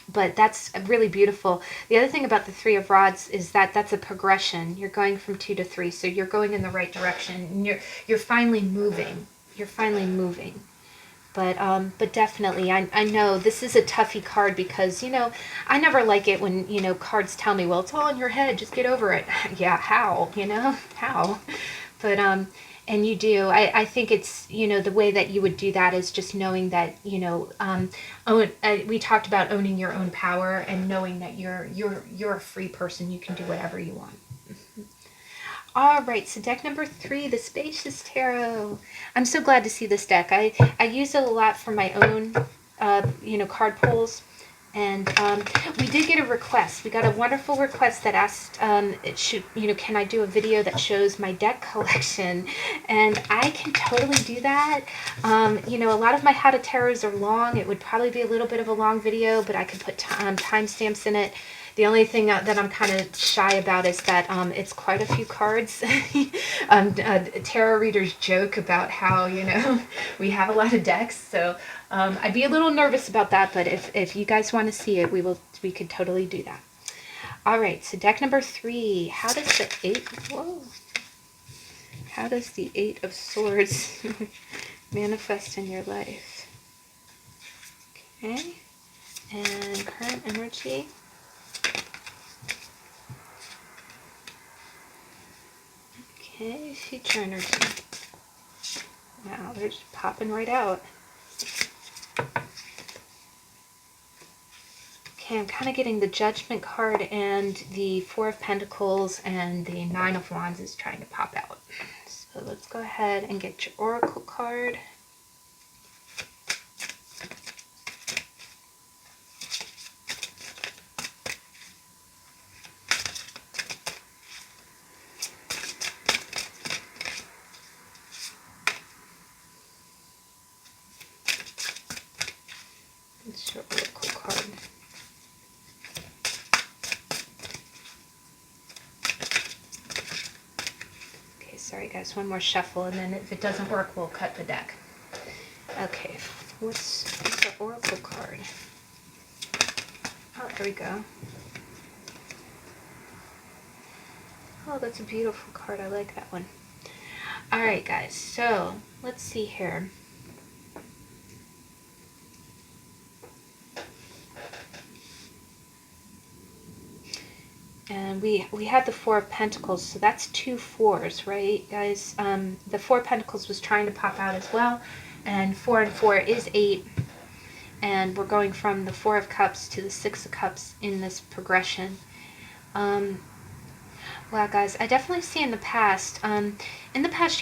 but that's really beautiful. The other thing about the Three of Rods is that that's a progression. You're going from 2 to 3, so you're going in the right direction. And you're finally moving. But definitely, I know this is a toughie card because, I never like it when, cards tell me, well, it's all in your head, just get over it. Yeah, how, how? But, and you do. I think it's, the way that you would do that is just knowing that, we talked about owning your own power and knowing that you're a free person. You can do whatever you want. All right, so deck number 3, the Spacious Tarot. I'm so glad to see this deck. I use it a lot for my own, card pulls. And we did get a request. We got a wonderful request that asked, can I do a video that shows my deck collection? And I can totally do that. A lot of my How to Tarots are long. It would probably be a little bit of a long video, but I could put timestamps in it. The only thing that I'm kind of shy about is that it's quite a few cards. Tarot readers joke about how, we have a lot of decks, so I'd be a little nervous about that, but if you guys want to see it, we could totally do that. All right, so deck number 3. How does the Eight of Swords manifest in your life? Okay, and current energy. Okay, future energy. Wow, they're just popping right out. Okay, I'm kind of getting the Judgment card and the Four of Pentacles and the Nine of Wands is trying to pop out. So let's go ahead and get your Oracle card. It's your Oracle card. Okay, sorry guys, one more shuffle, and then if it doesn't work, we'll cut the deck. Okay, what's the Oracle card? Oh, there we go. Oh, that's a beautiful card. I like that one. All right, guys, so let's see here. And we had the Four of Pentacles, so that's 2 4s, right, guys? The Four of Pentacles was trying to pop out as well, and 4 and 4 is 8. And we're going from the Four of Cups to the Six of Cups in this progression. Wow, guys, I definitely see in the past, you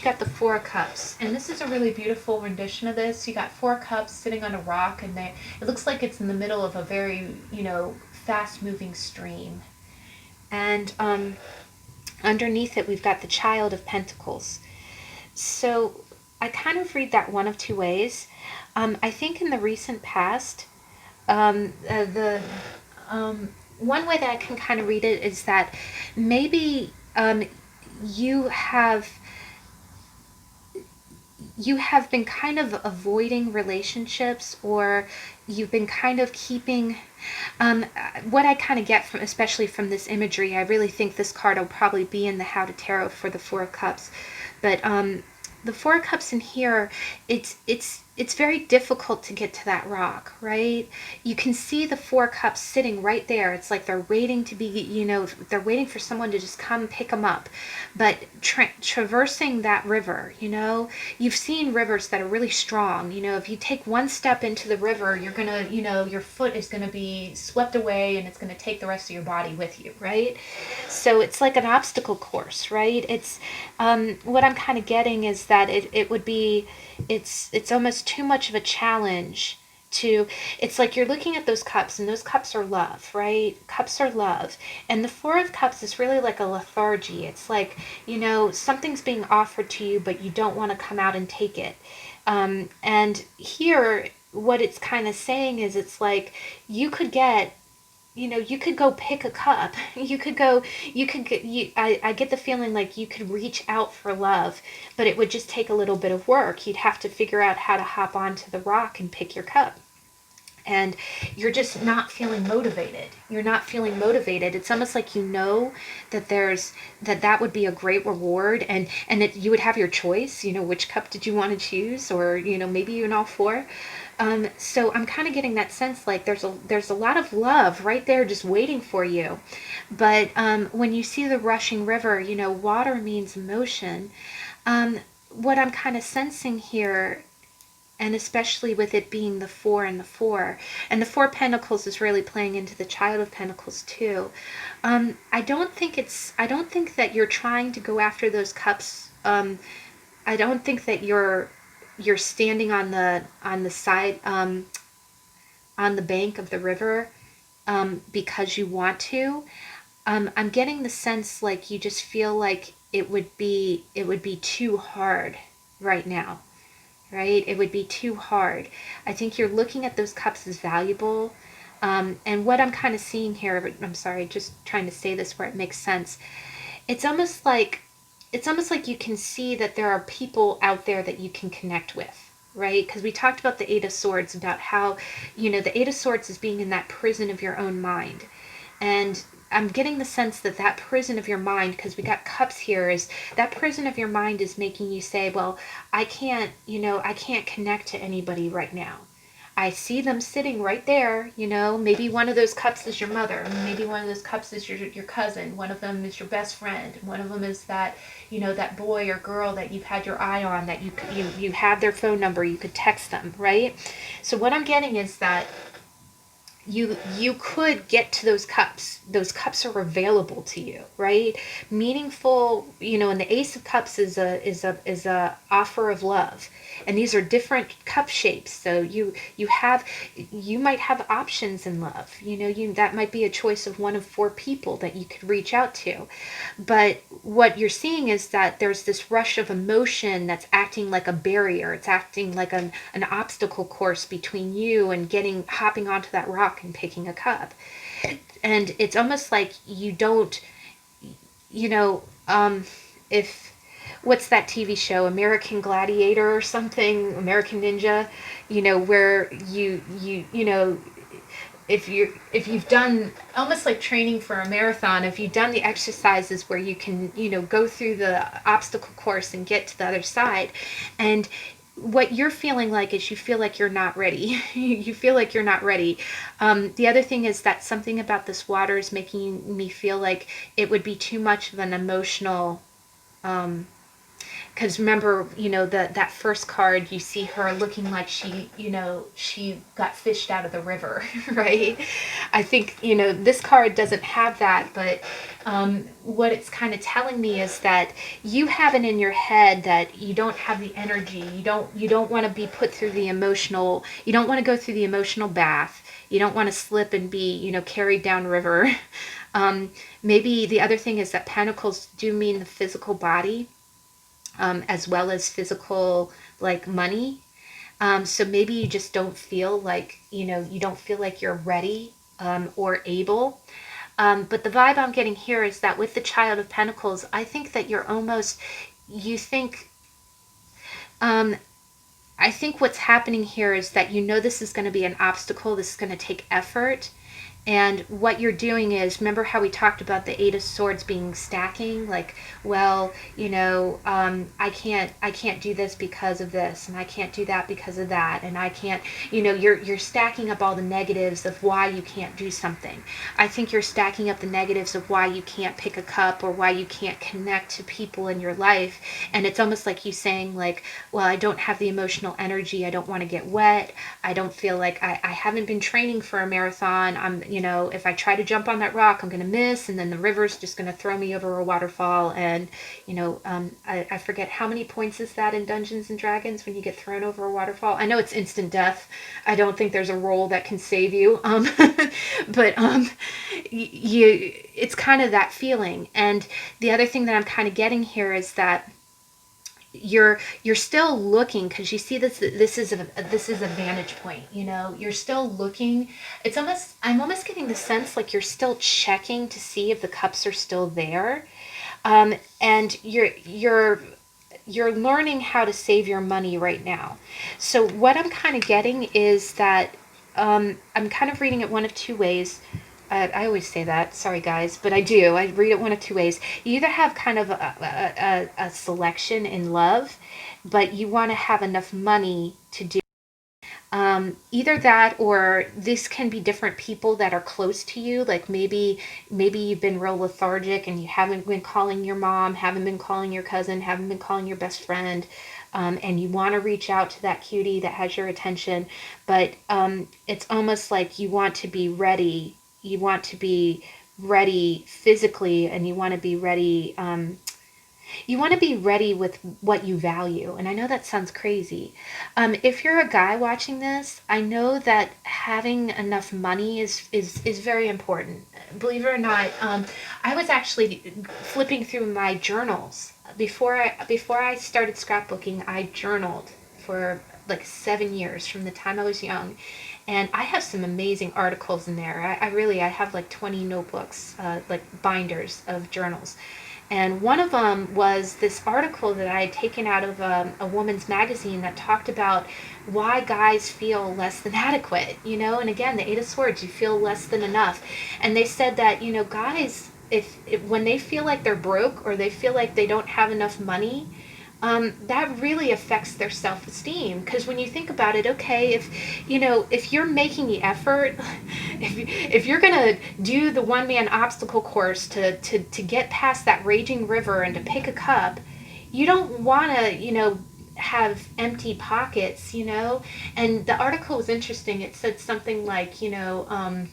got the Four of Cups, and this is a really beautiful rendition of this. You got 4 cups sitting on a rock, and it looks like it's in the middle of a very, fast-moving stream. And underneath it, we've got the Child of Pentacles. So I kind of read that one of 2 ways. I think in the recent past, one way that I can kind of read it is that maybe you have you have been kind of avoiding relationships, or you've been kind of keeping um, what I kind of get from, especially from this imagery. I really think this card will probably be in the How to Tarot for the Four of Cups, but the Four of Cups in here, it's very difficult to get to that rock, right? You can see the Four Cups sitting right there. It's like they're waiting to be, they're waiting for someone to just come pick them up. But traversing that river, you've seen rivers that are really strong. If you take one step into the river, you're gonna, your foot is gonna be swept away, and it's gonna take the rest of your body with you, right? So it's like an obstacle course, right? It's what I'm kind of getting is that it would be, it's almost too much of a challenge to, it's like you're looking at those cups, and those cups are love, right? Cups are love. And the Four of Cups is really like a lethargy. It's like, something's being offered to you, but you don't want to come out and take it. And here, what it's kind of saying is, it's like you could get, you could go pick a cup. I get the feeling like you could reach out for love, but it would just take a little bit of work. You'd have to figure out how to hop onto the rock and pick your cup. And you're just not feeling motivated. You're not feeling motivated. It's almost like that that would be a great reward, and you would have your choice. Which cup did you want to choose, or maybe even all four. So I'm kind of getting that sense like there's a lot of love right there just waiting for you. But when you see the rushing river, water means motion. What I'm kind of sensing here, and especially with it being the four and the four, and the Four Pentacles is really playing into the Child of Pentacles too. I don't think that you're trying to go after those cups. I don't think that you're standing on the side, on the bank of the river, because you want to. I'm getting the sense like you just feel like it would be too hard right now, right? It would be too hard. I think you're looking at those cups as valuable. And what I'm kind of seeing here, I'm sorry, just trying to say this where it makes sense. It's almost like you can see that there are people out there that you can connect with, right? Because we talked about the Eight of Swords, about how, the Eight of Swords is being in that prison of your own mind. And I'm getting the sense that that prison of your mind, because we got cups here, is that prison of your mind is making you say, well, I can't connect to anybody right now. I see them sitting right there, maybe one of those cups is your mother, maybe one of those cups is your cousin, one of them is your best friend, one of them is that, that boy or girl that you've had your eye on, that you have their phone number, you could text them, right? So what I'm getting is that you could get to those cups. Those cups are available to you, right? Meaningful, and the Ace of Cups is a offer of love. And these are different cup shapes. So you might have options in love. That might be a choice of one of four people that you could reach out to. But what you're seeing is that there's this rush of emotion that's acting like a barrier. It's acting like an obstacle course between you and hopping onto that rock and picking a cup. And it's almost like you don't, if, what's that TV show, American Gladiator or something, American Ninja, where if you've done, almost like training for a marathon, if you've done the exercises where you can, go through the obstacle course and get to the other side, and what you're feeling like is you feel like you're not ready. You feel like you're not ready. The other thing is that something about this water is making me feel like it would be too much of an emotional, because remember, that first card, you see her looking like she got fished out of the river, right? I think, this card doesn't have that, but what it's kind of telling me is that you have it in your head that you don't have the energy. You don't want to be put through the emotional, you don't want to go through the emotional bath. You don't want to slip and be, carried down river. Maybe the other thing is that pentacles do mean the physical body, as well as physical, like money. So maybe you just don't feel like, you don't feel like you're ready, or able. But the vibe I'm getting here is that with the Child of Pentacles, I think that you think, um, I think what's happening here is that this is going to be an obstacle, this is going to take effort. And what you're doing is, remember how we talked about the Eight of Swords being stacking? Like, well, I can't do this because of this, and I can't do that because of that, and I can't, you're stacking up all the negatives of why you can't do something. I think you're stacking up the negatives of why you can't pick a cup or why you can't connect to people in your life. And it's almost like you saying, like, well, I don't have the emotional energy. I don't want to get wet. I don't feel like I haven't been training for a marathon. If I try to jump on that rock, I'm going to miss, and then the river's just going to throw me over a waterfall. And, I forget how many points is that in Dungeons and Dragons when you get thrown over a waterfall. I know it's instant death. I don't think there's a roll that can save you. But it's kind of that feeling. And the other thing that I'm kind of getting here is that you're still looking, because you see this is a vantage point. You're still looking. I'm almost getting the sense like you're still checking to see if the cups are still there. And you're learning how to save your money right now. So what I'm kind of getting is that, I'm kind of reading it one of two ways. I always say that, sorry guys, but I do. I read it one of two ways. You either have kind of a selection in love, but you want to have enough money to do. Either that, or this can be different people that are close to you. Like maybe you've been real lethargic and you haven't been calling your mom, haven't been calling your cousin, haven't been calling your best friend. And you want to reach out to that cutie that has your attention, but it's almost like you want to be ready. You want to be ready physically, and you want to be ready. You want to be ready with what you value. And I know that sounds crazy. If you're a guy watching this, I know that having enough money is very important. Believe it or not, I was actually flipping through my journals. Before I started scrapbooking, I journaled for like 7 years from the time I was young. And I have some amazing articles in there. I have like 20 notebooks, like binders of journals. And one of them was this article that I had taken out of a woman's magazine that talked about why guys feel less than adequate, and again, the Eight of Swords, you feel less than enough. And they said that, guys, if when they feel like they're broke or they feel like they don't have enough money, that really affects their self-esteem. Because when you think about it, okay, if you're making the effort, if you're gonna do the one-man obstacle course to get past that raging river and to pick a cup, you don't want to have empty pockets. And the article was interesting. It said something like well,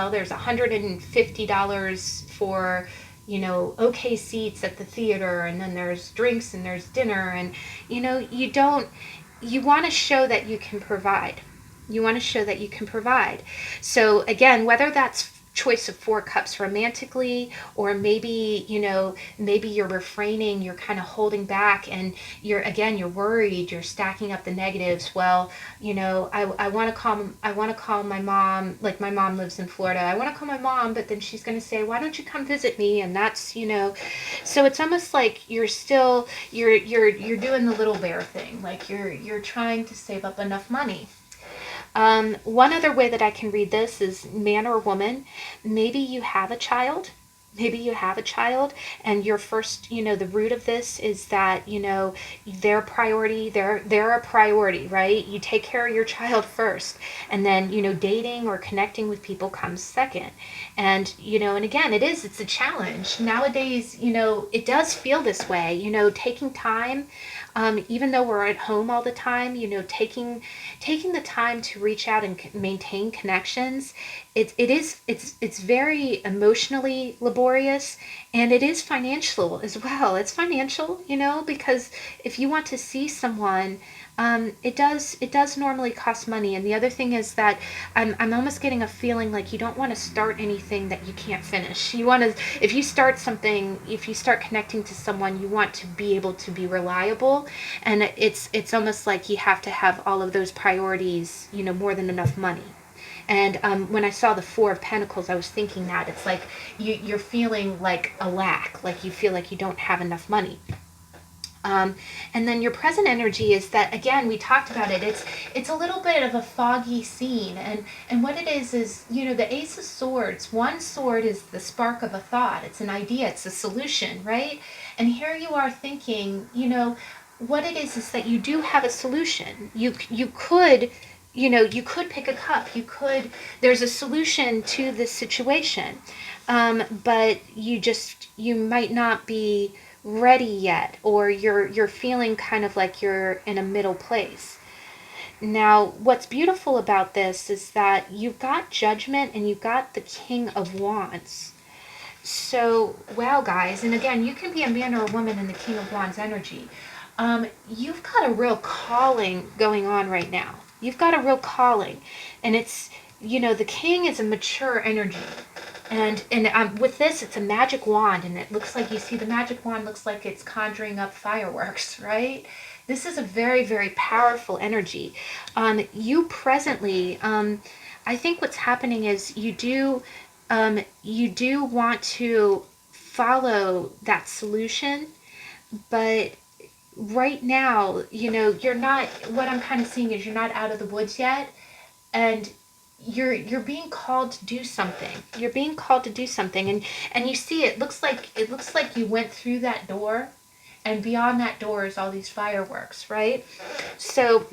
there's $150 for okay seats at the theater, and then there's drinks and there's dinner, and you want to show that you can provide. You want to show that you can provide. So again, whether that's choice of four cups romantically, or maybe you're refraining, you're kind of holding back, and you're worried, you're stacking up the negatives. Well, I want to call my mom. Like, my mom lives in Florida. I want to call my mom, but then she's going to say, why don't you come visit me? And that's so it's almost like you're doing the little bear thing. Like you're trying to save up enough money. One other way that I can read this is man or woman. Maybe you have a child. Maybe you have a child, and your first, the root of this is that, their priority, they're a priority, right? You take care of your child first, and then, dating or connecting with people comes second. And, and again, it's a challenge. Nowadays, it does feel this way, taking time, even though we're at home all the time, taking the time to reach out and maintain connections, it's very emotionally laborious, and it is financial as well. It's financial, because if you want to see someone, it does normally cost money. And the other thing is that I'm almost getting a feeling like you don't want to start anything that you can't finish. You want to, if you start something, if you start connecting to someone, you want to be able to be reliable, and it's almost like you have to have all of those priorities, more than enough money. And when I saw the Four of Pentacles, I was thinking that it's like you're feeling like a lack, like you feel like you don't have enough money. And then your present energy is that, again, we talked about it, it's a little bit of a foggy scene, and what it is, you know, the Ace of Swords, one sword is the spark of a thought, it's an idea, it's a solution, right? And here you are thinking, you know, what it is that you do have a solution. You could, you know, you could pick a cup, there's a solution to this situation, but you might not be ready yet, or you're feeling kind of like you're in a middle place. Now, what's beautiful about this is that you've got Judgment and you've got the King of Wands. So, wow, guys, and again, you can be a man or a woman in the King of Wands energy. You've got a real calling going on right now. You've got a real calling, and it's, you know, the King is a mature energy. And with this, it's a magic wand, and it looks like, you see the magic wand looks like it's conjuring up fireworks, right? This is a very, very powerful energy. You presently, I think what's happening is you do want to follow that solution, but right now, you know, you're not, what I'm kind of seeing is you're not out of the woods yet, and you're being called to do something. You're being called to do something, and you see it looks like you went through that door, and beyond that door is all these fireworks, right? So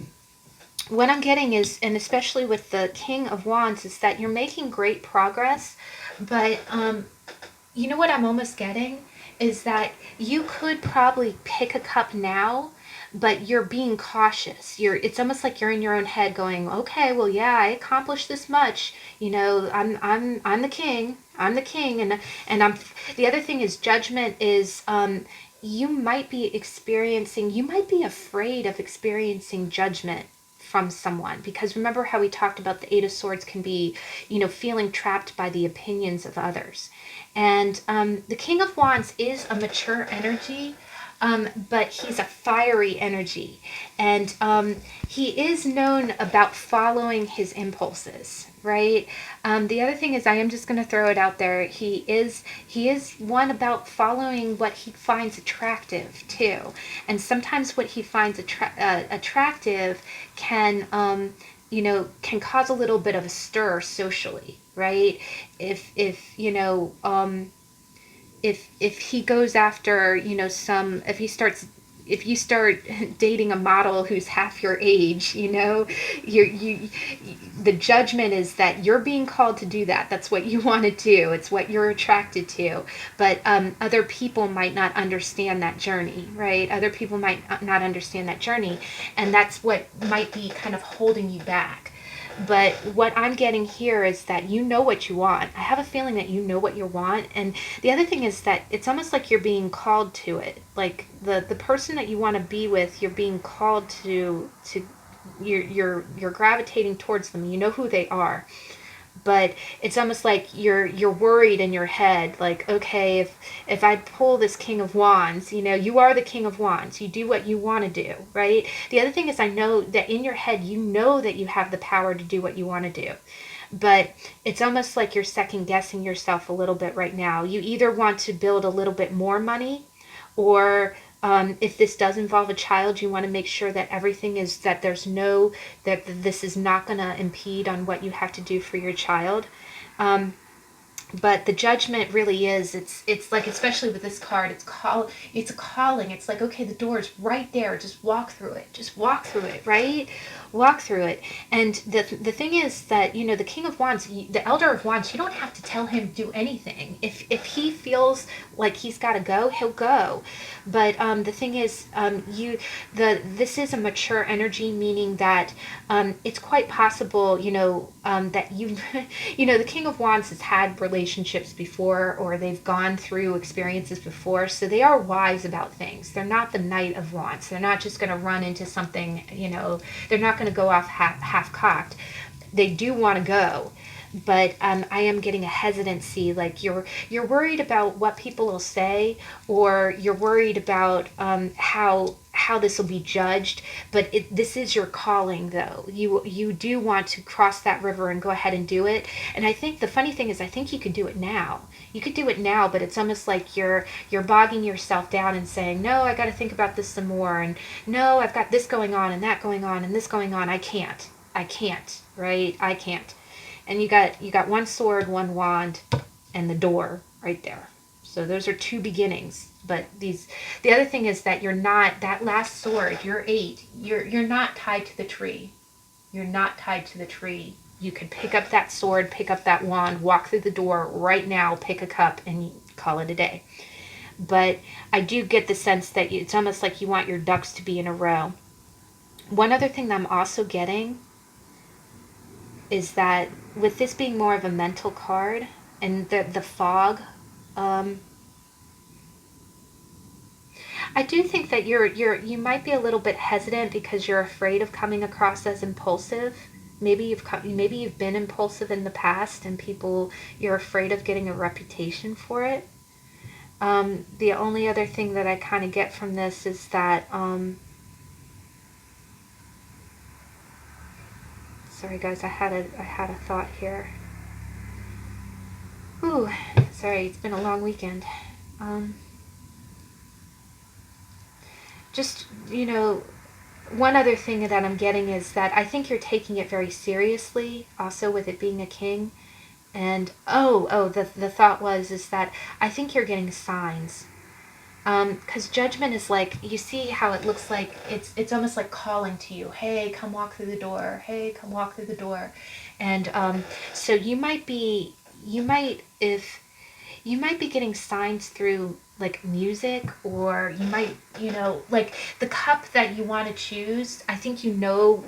what I'm getting is, and especially with the King of Wands, is that you're making great progress, but you know what I'm almost getting is that you could probably pick a cup now, but you're being cautious. It's almost like you're in your own head going, okay, well, yeah, I accomplished this much. You know, I'm the king. I'm the king. And I'm, the other thing is, Judgment is, you might be afraid of experiencing judgment from someone, because remember how we talked about the Eight of Swords can be, you know, feeling trapped by the opinions of others. And the King of Wands is a mature energy, but he's a fiery energy, and he is known about following his impulses, right? The other thing is, I am just going to throw it out there, he is one about following what he finds attractive too, and sometimes what he finds attractive can you know, can cause a little bit of a stir socially, right? If you know, if he goes after, you know, if you start dating a model who's half your age, you know, the judgment is that you're being called to do that. That's what you want to do. It's what you're attracted to. But other people might not understand that journey, right? Other people might not understand that journey, and that's what might be kind of holding you back. But what I'm getting here is that you know what you want. I have a feeling that you know what you want. And the other thing is that it's almost like you're being called to it. Like the person that you want to be with, you're being called to you're gravitating towards them. You know who they are. But it's almost like you're worried in your head, like, okay, if I pull this King of Wands, you know, you are the King of Wands, you do what you want to do, right? The other thing is, I know that in your head you know that you have the power to do what you want to do, but it's almost like you're second guessing yourself a little bit right now. You either want to build a little bit more money, or if this does involve a child, you want to make sure that everything is, that there's no, that this is not going to impede on what you have to do for your child. But the judgment really is, it's like, especially with this card, it's a calling. It's like, okay, the door is right there. Just walk through it, right? Walk through it. And the thing is that, you know, the King of Wands, the Elder of Wands, you don't have to tell him to do anything. If he feels like he's got to go, he'll go. But the thing is, this is a mature energy, meaning that it's quite possible, you know, that you know, the King of Wands has had relationships before, or they've gone through experiences before, so they are wise about things. They're not the Knight of Wands. They're not just going to run into something, you know, they're not going to go off half-cocked. They do want to go, but I am getting a hesitancy, like you're worried about what people will say, or you're worried about how how this will be judged, but this is your calling, though. You do want to cross that river and go ahead and do it. And I think the funny thing is, I think you could do it now. You could do it now, but it's almost like you're bogging yourself down and saying, no, I got to think about this some more, and no, I've got this going on and that going on and this going on. I can't, right? I can't. And you got one sword, one wand, and the door right there. So those are two beginnings. But the other thing is that you're not, that last sword, you're 8. You're not tied to the tree. You're not tied to the tree. You could pick up that sword, pick up that wand, walk through the door right now, pick a cup, and call it a day. But I do get the sense that it's almost like you want your ducks to be in a row. One other thing that I'm also getting is that with this being more of a mental card and the fog, I do think that you might be a little bit hesitant because you're afraid of coming across as impulsive. Maybe you've been impulsive in the past, and you're afraid of getting a reputation for it. The only other thing that I kind of get from this is that, sorry guys, I had a thought here. Ooh, sorry, it's been a long weekend. Just, one other thing that I'm getting is that I think you're taking it very seriously, also with it being a king. And, the thought is that I think you're getting signs. Because judgment is like, you see how it looks like, it's almost like calling to you, hey, come walk through the door, hey, come walk through the door. And so you might be getting signs through like music, or you might, like the cup that you want to choose. I think you know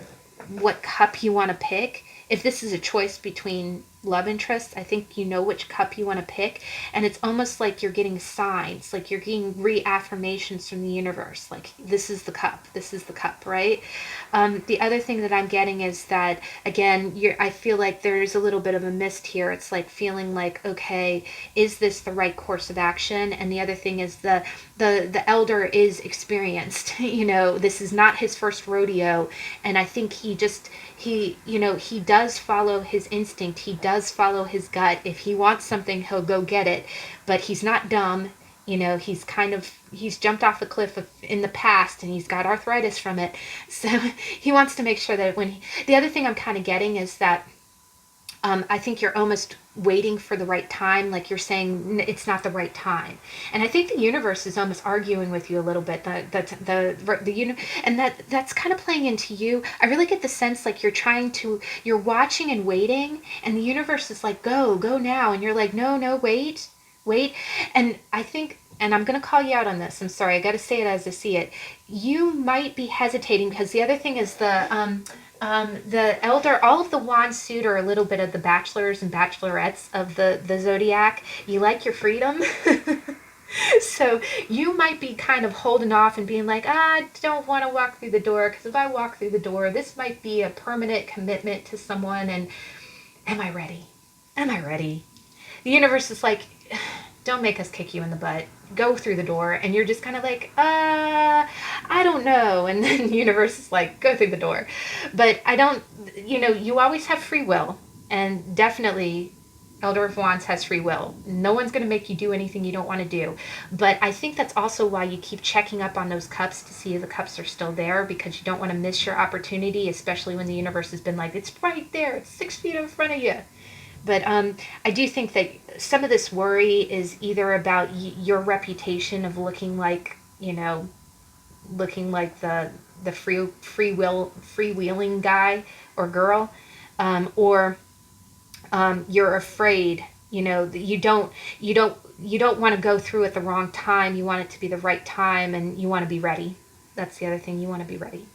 what cup you want to pick. If this is a choice between love interests, I think you know which cup you want to pick, and it's almost like you're getting signs, like you're getting reaffirmations from the universe, like this is the cup, right? The other thing that I'm getting is that, again, I feel like there's a little bit of a mist here. It's like feeling like, okay, is this the right course of action? And the other thing is the elder is experienced. This is not his first rodeo, and I think he does follow his instinct. He does follow his gut. If he wants something, he'll go get it. But he's not dumb. He's jumped off a cliff in the past, and he's got arthritis from it. So he wants to make sure that the other thing I'm kind of getting is that I think you're almost waiting for the right time, like you're saying it's not the right time. And I think the universe is almost arguing with you a little bit. And that's kind of playing into you. I really get the sense like you're watching and waiting, and the universe is like, go now, and you're like, no, wait. And I think, and I'm going to call you out on this, I'm sorry, I got to say it as I see it. You might be hesitating because the other thing is the elder, all of the wand suit are a little bit of the bachelors and bachelorettes of the zodiac. You like your freedom. So you might be kind of holding off and being like, I don't want to walk through the door, because if I walk through the door, this might be a permanent commitment to someone, and am I ready? The universe is like, don't make us kick you in the butt. Go through the door. And you're just kind of like, I don't know. And then the universe is like, go through the door. But you always have free will. And definitely Elder of Wands has free will. No one's going to make you do anything you don't want to do. But I think that's also why you keep checking up on those cups to see if the cups are still there, because you don't want to miss your opportunity, especially when the universe has been like, it's right there. It's 6 feet in front of you. But I do think that some of this worry is either about your reputation of looking like the freewheeling guy or girl, or you're afraid. You don't want to go through at the wrong time. You want it to be the right time, and you want to be ready. That's the other thing. You want to be ready.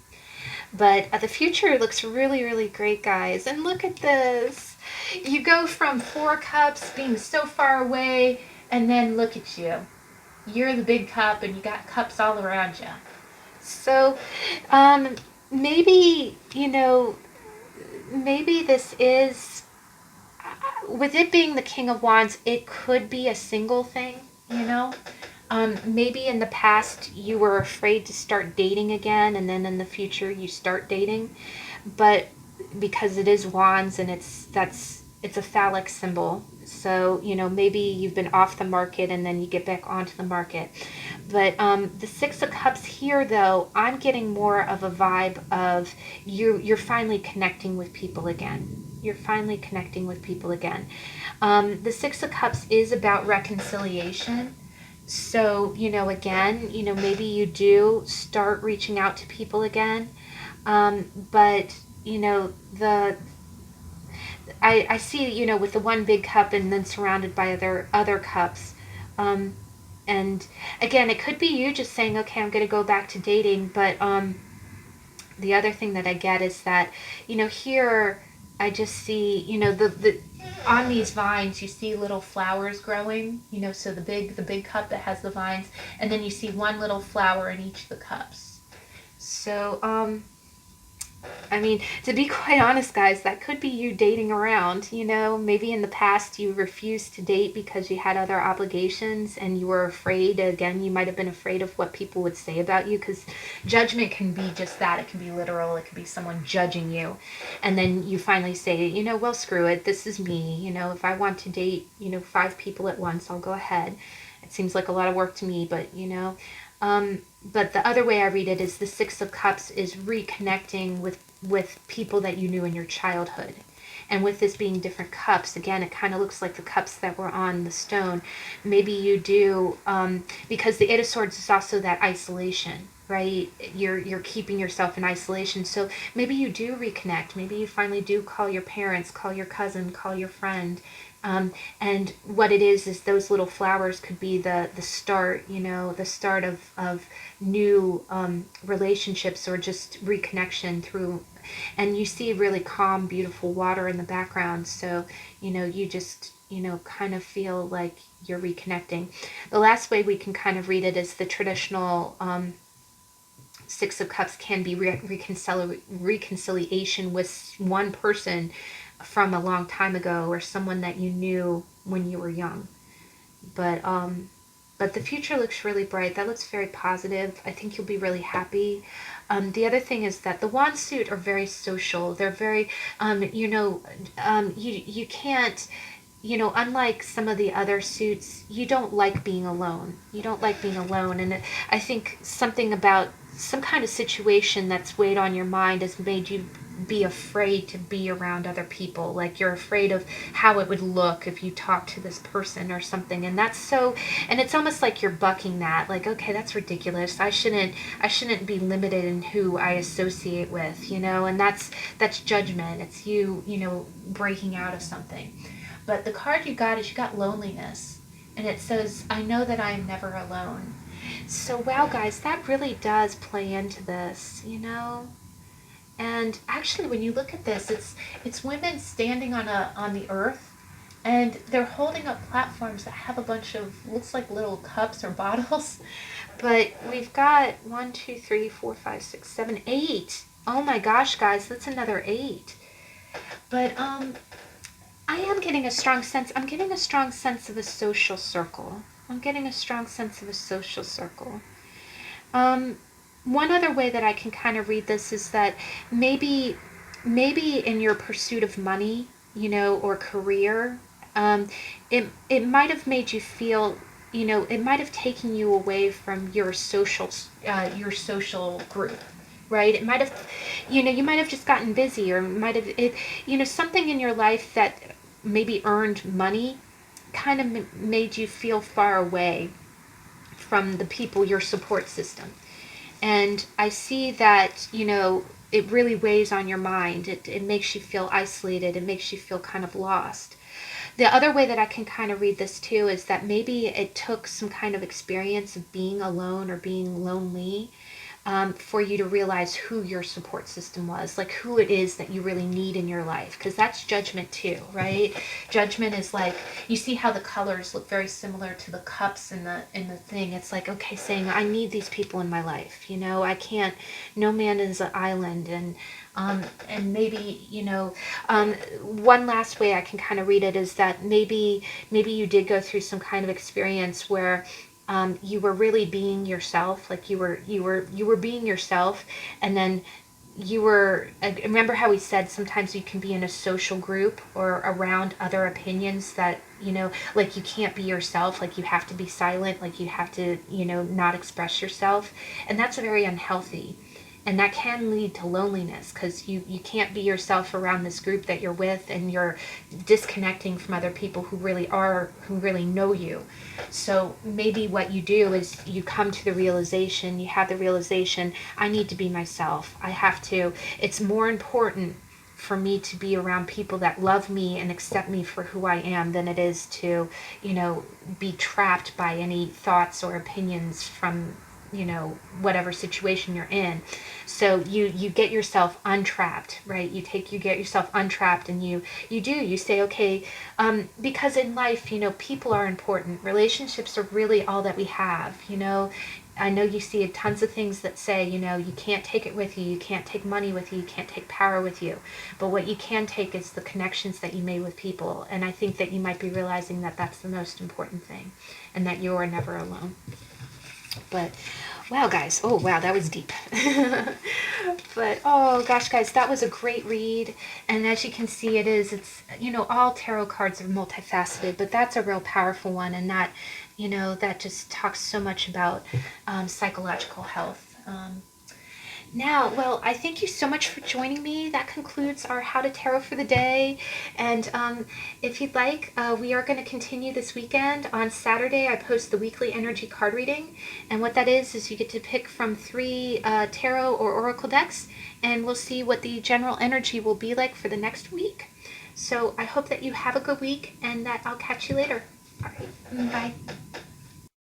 But the future looks really, really great, guys. And look at this. You go from 4 cups being so far away, and then look at you. You're the big cup, and you got cups all around you. So maybe this is, with it being the King of Wands, it could be a single thing, Maybe in the past you were afraid to start dating again, and then in the future you start dating. But because it is wands and it's a phallic symbol, so maybe you've been off the market and then you get back onto the market. But the Six of Cups here, though, I'm getting more of a vibe of you're finally connecting with people again. You're finally connecting with people again. The Six of Cups is about reconciliation. So, again, maybe you do start reaching out to people again. But, the I see, with the one big cup and then surrounded by other cups. Um, and again, it could be you just saying, okay, I'm going to go back to dating. But the other thing that I get is that, here I just see, the on these vines you see little flowers growing, so the big cup that has the vines, and then you see one little flower in each of the cups. So I mean, to be quite honest, guys, that could be you dating around. Maybe in the past you refused to date because you had other obligations and you were afraid. Again, you might have been afraid of what people would say about you, because judgment can be just that. It can be literal. It can be someone judging you. And then you finally say, well, screw it. This is me. If I want to date, 5 people at once, I'll go ahead. It seems like a lot of work to me, but the other way I read it is the Six of Cups is reconnecting with people that you knew in your childhood. And with this being different cups, again, it kind of looks like the cups that were on the stone. Maybe you do, because the Eight of Swords is also that isolation, right? You're keeping yourself in isolation. So maybe you do reconnect. Maybe you finally do call your parents, call your cousin, call your friend. And what it is those little flowers could be the start, the start of new relationships, or just reconnection through. And you see really calm, beautiful water in the background. So, you just, kind of feel like you're reconnecting. The last way we can kind of read it is the traditional Six of Cups can be reconciliation with one person from a long time ago, or someone that you knew when you were young. But the future looks really bright. That looks very positive. I think you'll be really happy. The other thing is that the wand suit are very social. They're very, you can't, unlike some of the other suits, you don't like being alone. You don't like being alone. And I think something about some kind of situation that's weighed on your mind has made you be afraid to be around other people. Like you're afraid of how it would look if you talk to this person or something. And it's almost like you're bucking that. Like, okay, that's ridiculous. I shouldn't be limited in who I associate with, and that's judgment. It's you breaking out of something. But the card you got loneliness. And it says, I know that I am never alone. So, wow, guys, that really does play into this, And actually, when you look at this, it's women standing on the earth, and they're holding up platforms that have a bunch of, looks like little cups or bottles. But we've got 1, 2, 3, 4, 5, 6, 7, 8. Oh my gosh, guys, that's another 8. But I am getting a strong sense. I'm getting a strong sense of a social circle. One other way that I can kind of read this is that maybe in your pursuit of money, or career, it might have made you feel, it might have taken you away from your social group. Right? It might have, you might have just gotten busy, or something in your life that maybe earned money kind of made you feel far away from the people, your support system. And I see that, it really weighs on your mind. It makes you feel isolated. It makes you feel kind of lost. The other way that I can kind of read this too is that maybe it took some kind of experience of being alone or being lonely, for you to realize who your support system was, like who it is that you really need in your life, because that's judgment too, right? Judgment is like, you see how the colors look very similar to the cups in the thing. It's like, okay, saying I need these people in my life. I can't. No man is an island, and maybe one last way I can kind of read it is that maybe you did go through some kind of experience where you were really being yourself, like you were being yourself, and then you were, remember how we said sometimes you can be in a social group or around other opinions that, like you can't be yourself, like you have to be silent, like you have to, not express yourself. And that's very unhealthy. And that can lead to loneliness because you can't be yourself around this group that you're with, and you're disconnecting from other people who really know you. So maybe what you do is you come to the realization, you have the realization, I need to be myself. It's more important for me to be around people that love me and accept me for who I am than it is to, be trapped by any thoughts or opinions from, whatever situation you're in. So you get yourself untrapped, right? You get yourself untrapped, and you say, okay, because in life, people are important. Relationships are really all that we have. I know you see tons of things that say, you can't take it with you, you can't take money with you, you can't take power with you. But what you can take is the connections that you made with people. And I think that you might be realizing that that's the most important thing, and that you are never alone. But wow, guys, oh wow, that was deep. But oh gosh, guys, that was a great read. And as you can see, it's all tarot cards are multifaceted, but that's a real powerful one. And that just talks so much about psychological health. Now, well, I thank you so much for joining me. That concludes our How to Tarot for the day. And if you'd like, we are going to continue this weekend. On Saturday, I post the weekly energy card reading. And what that is you get to pick from 3 tarot or oracle decks, and we'll see what the general energy will be like for the next week. So I hope that you have a good week, and that I'll catch you later. All right, bye.